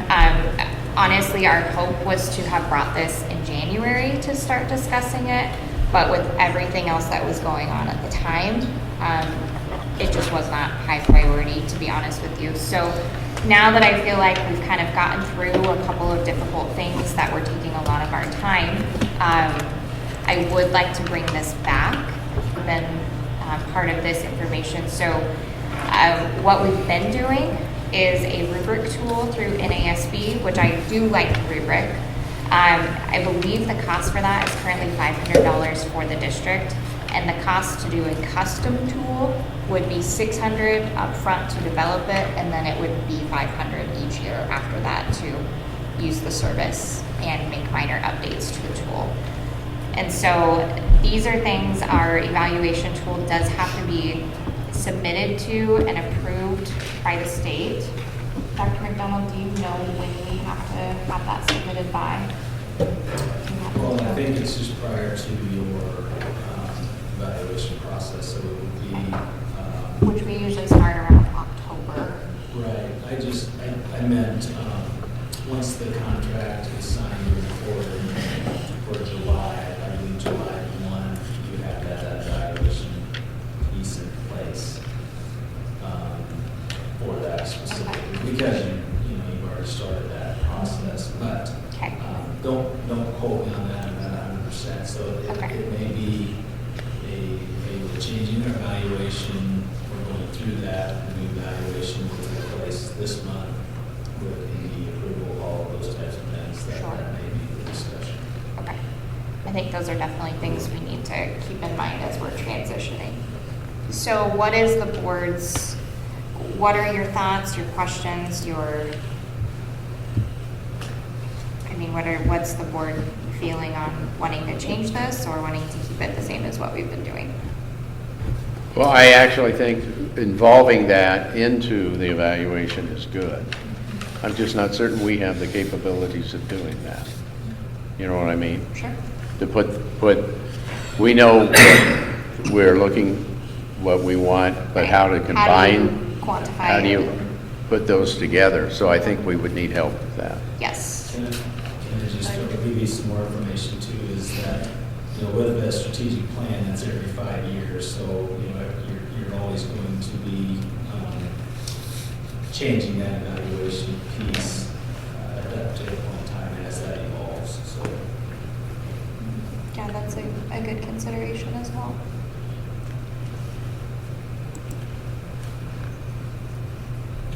Honestly, our hope was to have brought this in January to start discussing it, but with everything else that was going on at the time, it just was not high priority, to be honest with you. So now that I feel like we've kind of gotten through a couple of difficult things that were taking a lot of our time, I would like to bring this back, been part of this information. So what we've been doing is a rubric tool through NASB, which I do like the rubric. I believe the cost for that is currently $500 for the district, and the cost to do a custom tool would be $600 upfront to develop it, and then it would be $500 each year after that to use the service and make minor updates to the tool. And so these are things our evaluation tool does have to be submitted to and approved by the state. Dr. McDonald, do you know when we have to have that submitted by? Well, I think it's just prior to your evaluation process, so it would be. Which we usually start around October. Right. I meant once the contract is signed for July, I believe July 1, you have that evaluation piece in place for that specifically, because you've already started that process. But don't quote me on that 100%. So it may be a change in our evaluation. We're going through that. The new evaluation will take place this month with the approval of all of those types of things. That may be the discussion. Okay. I think those are definitely things we need to keep in mind as we're transitioning. So what is the board's, what are your thoughts, your questions, what's the board feeling on wanting to change this or wanting to keep it the same as what we've been doing? Well, I actually think involving that into the evaluation is good. I'm just not certain we have the capabilities of doing that. You know what I mean? Sure. To put, we know what we're looking, what we want, but how to combine, how do you put those together? So I think we would need help with that. Yes. Can I just give you some more information too, is that, with a strategic plan, that's every 5 years, so, you're always going to be changing that evaluation piece at that particular point in time as that evolves, so. Yeah, that's a good consideration as well.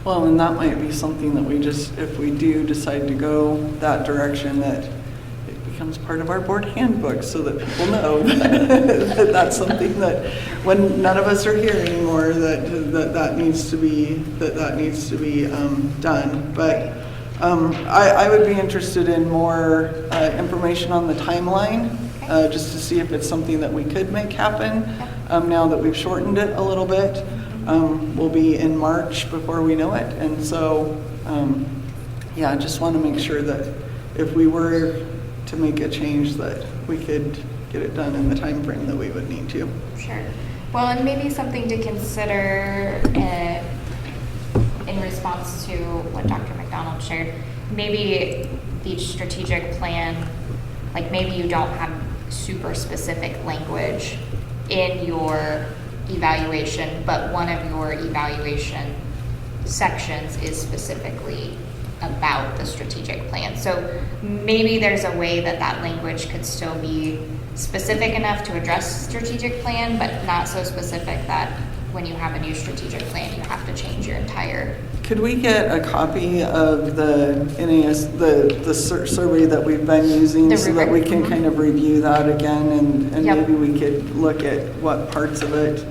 Well, and that might be something that we just, if we do decide to go that direction, that it becomes part of our board handbook so that people know that that's something that when none of us are here anymore, that needs to be done. But I would be interested in more information on the timeline, just to see if it's something that we could make happen. Now that we've shortened it a little bit. We'll be in March before we know it. And so, I just want to make sure that if we were to make a change that we could get it done in the time frame that we would need to. Sure. Well, and maybe something to consider in response to what Dr. McDonald shared, maybe the strategic plan, like maybe you don't have super specific language in your evaluation, but one of your evaluation sections is specifically about the strategic plan. So maybe there's a way that language could still be specific enough to address strategic plan, but not so specific that when you have a new strategic plan, you have to change your entire. Could we get a copy of the NAS, the survey that we've been using so that we can kind of review that again and maybe we could look at what parts of it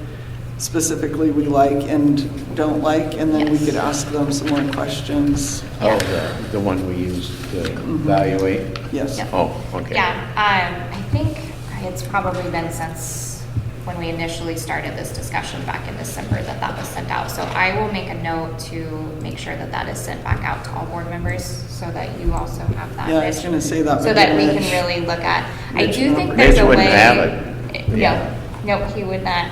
specifically we like and don't like, and then we could ask them some more questions. Oh, the one we used to evaluate? Yes. Yep. Oh, okay. Yeah, I think it's probably been since when we initially started this discussion back in December that was sent out. So I will make a note to make sure that is sent back out to all board members so that you also have that. Yeah, I was going to say that. So that we can really look at. I do think there's a way. Mitch wouldn't have it. Yeah. No, he would not.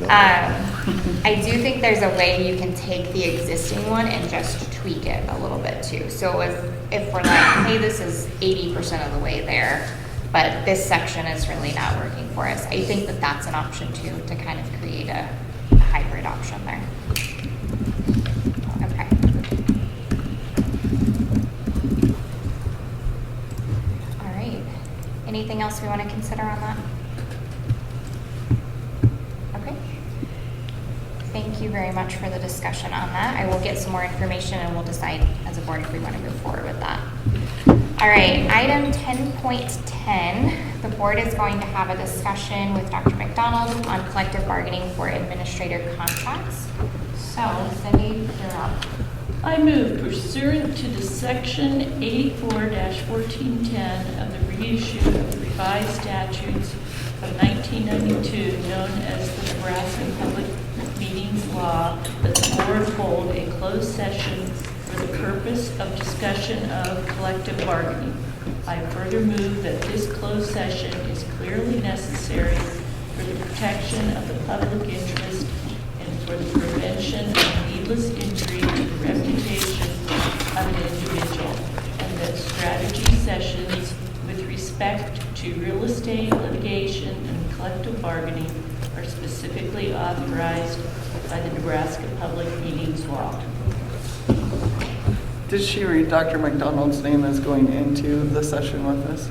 I do think there's a way you can take the existing one and just tweak it a little bit too. So if we're like, hey, this is 80% of the way there, but this section is really not working for us, I think that's an option too, to kind of create a hybrid option there. Okay. All right. Anything else we want to consider on that? Thank you very much for the discussion on that. I will get some more information and we'll decide as a board if we want to move forward with that. All right, item 10.10, the board is going to have a discussion with Dr. McDonald on collective bargaining for administrator contracts. So, Cindy, you're up. I move pursuant to the section 84-1410 of the reissue of the revised statutes of 1992, known as the Nebraska Public Meetings Law, that the board hold a closed session for the purpose of discussion of collective bargaining. I further move that this closed session is clearly necessary for the protection of the public interest and for the prevention of needless injury to the reputation of an individual, and that strategy sessions with respect to real estate litigation and collective bargaining are specifically authorized by the Nebraska Public Meetings Law. Did she read Dr. McDonald's name as going into the session with us?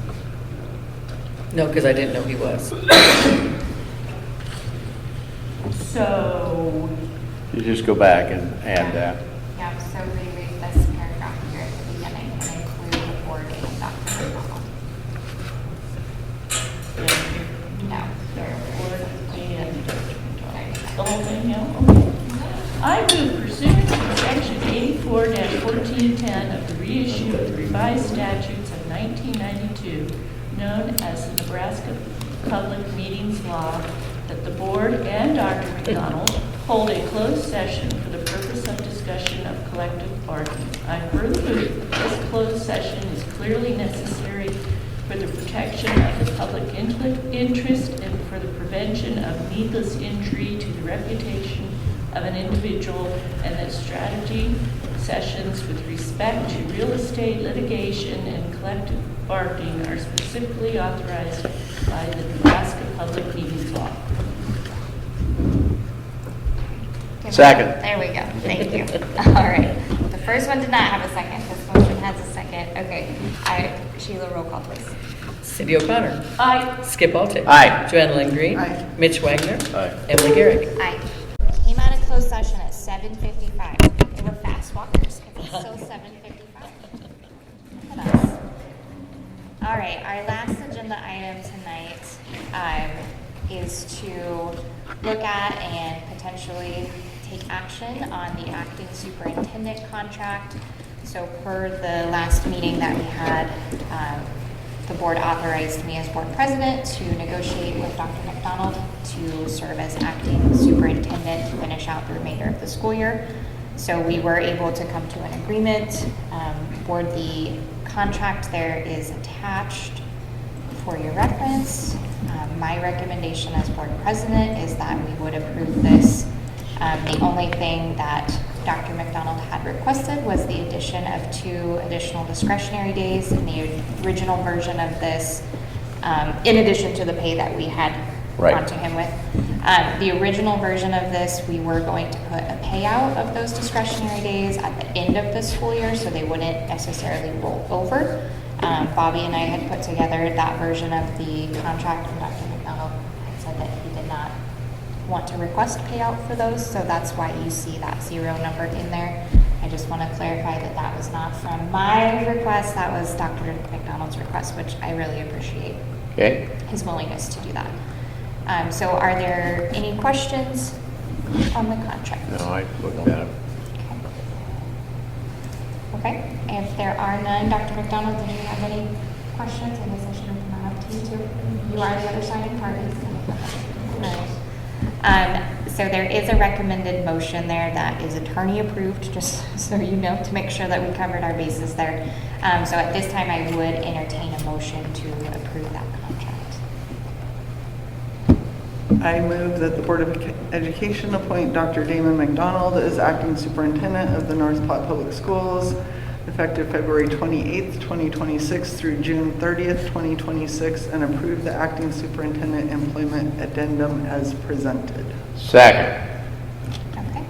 No, because I didn't know he was. So, You just go back and Yep, so we read this paragraph here at the beginning and include the board and Dr. McDonald. No, there the whole thing, yeah? Okay. I move pursuant to section 84-1410 of the reissue of the revised statutes of 1992, known as the Nebraska Public Meetings Law, that the board and Dr. McDonald hold a closed session for the purpose of discussion of collective bargaining. I further move that this closed session is clearly necessary for the protection of the public interest and for the prevention of needless injury to the reputation of an individual, and that strategy sessions with respect to real estate litigation and collective bargaining are specifically authorized by the Nebraska Public Meetings Law. Second. There we go. Thank you. All right. The first one did not have a second. This motion has a second. Okay. Sheila, roll call, please. Cindy O'Connor. Aye. Skip Altic. Aye. Joanna Lynn Green. Aye. Mitch Wagner. Aye. Emily Garrick. Aye. Came out of closed session at 7:55. They were fast walkers because it's still 7:55. Look at us. All right. Our last agenda item tonight is to look at and potentially take action on the acting superintendent contract. So per the last meeting that we had, the board authorized me as board president to negotiate with Dr. McDonald to serve as acting superintendent to finish out the remainder of the school year. So we were able to come to an agreement. Board, the contract there is attached for your reference. My recommendation as board president is that we would approve this. The only thing that Dr. McDonald had requested was the addition of 2 additional discretionary days in the original version of this, in addition to the pay that we had gone to him with. The original version of this, we were going to put a payout of those discretionary days at the end of the school year, so they wouldn't necessarily roll over. Bobby and I had put together that version of the contract, and Dr. McDonald had said that he did not want to request payout for those, so that's why you see that 0 number in there. I just want to clarify that that was not from my request, that was Dr. McDonald's request, which I really appreciate his willingness to do that. So are there any questions on the contract? No, I looked at it. Okay, if there are none, Dr. McDonald, do you have any questions? I guess I should open that up to you too. You are the other signing party. So there is a recommended motion there that is attorney approved, just so you know, to make sure that we covered our bases there. So at this time, I would entertain a motion to approve that contract. I move that the Board of Education appoint Dr. Damon McDonald as acting superintendent of the North Platte Public Schools, effective February 28th, 2026 through June 30th, 2026, and approve the acting superintendent employment addendum as presented. Second. Okay.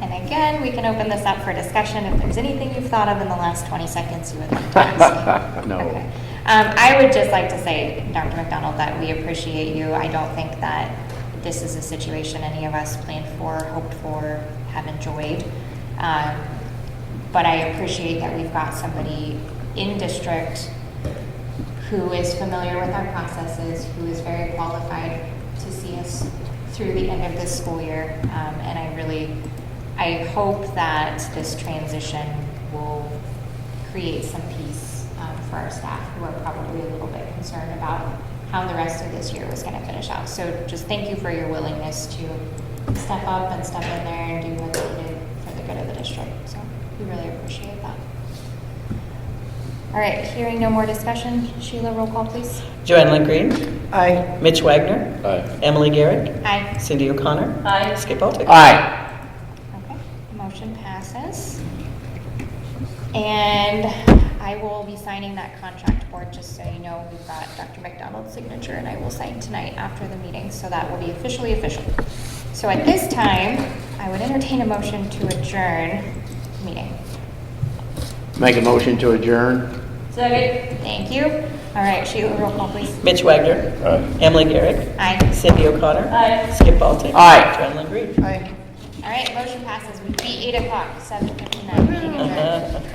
And again, we can open this up for discussion if there's anything you've thought of in the last 20 seconds you would like to ask. No. Okay. I would just like to say, Dr. McDonald, that we appreciate you. I don't think that this is a situation any of us planned for, hoped for, have enjoyed. But I appreciate that we've got somebody in district who is familiar with our processes, who is very qualified to see us through the end of this school year. And I hope that this transition will create some peace for our staff who are probably a little bit concerned about how the rest of this year was going to finish out. So just thank you for your willingness to step up and step in there and do what's needed for the good of the district. So we really appreciate that. All right, hearing no more discussion, Sheila, roll call, please. Joanne Lynn Green. Aye. Mitch Wagner. Aye. Emily Garrick. Aye. Cindy O'Connor. Aye. Skip Baltic. Aye. Okay, motion passes. And I will be signing that contract board, just so you know. We've got Dr. McDonald's signature, and I will sign tonight after the meeting, so that will be officially official. So at this time, I would entertain a motion to adjourn the meeting. Make a motion to adjourn. Second. Thank you. All right, Sheila, roll call, please. Mitch Wagner. Aye. Emily Garrick. Aye. Cindy O'Connor. Aye. Skip Baltic. Aye. Joanne Lynn Green. Aye. All right, motion passes. We beat 8 o'clock, 7:59. Meeting adjourned.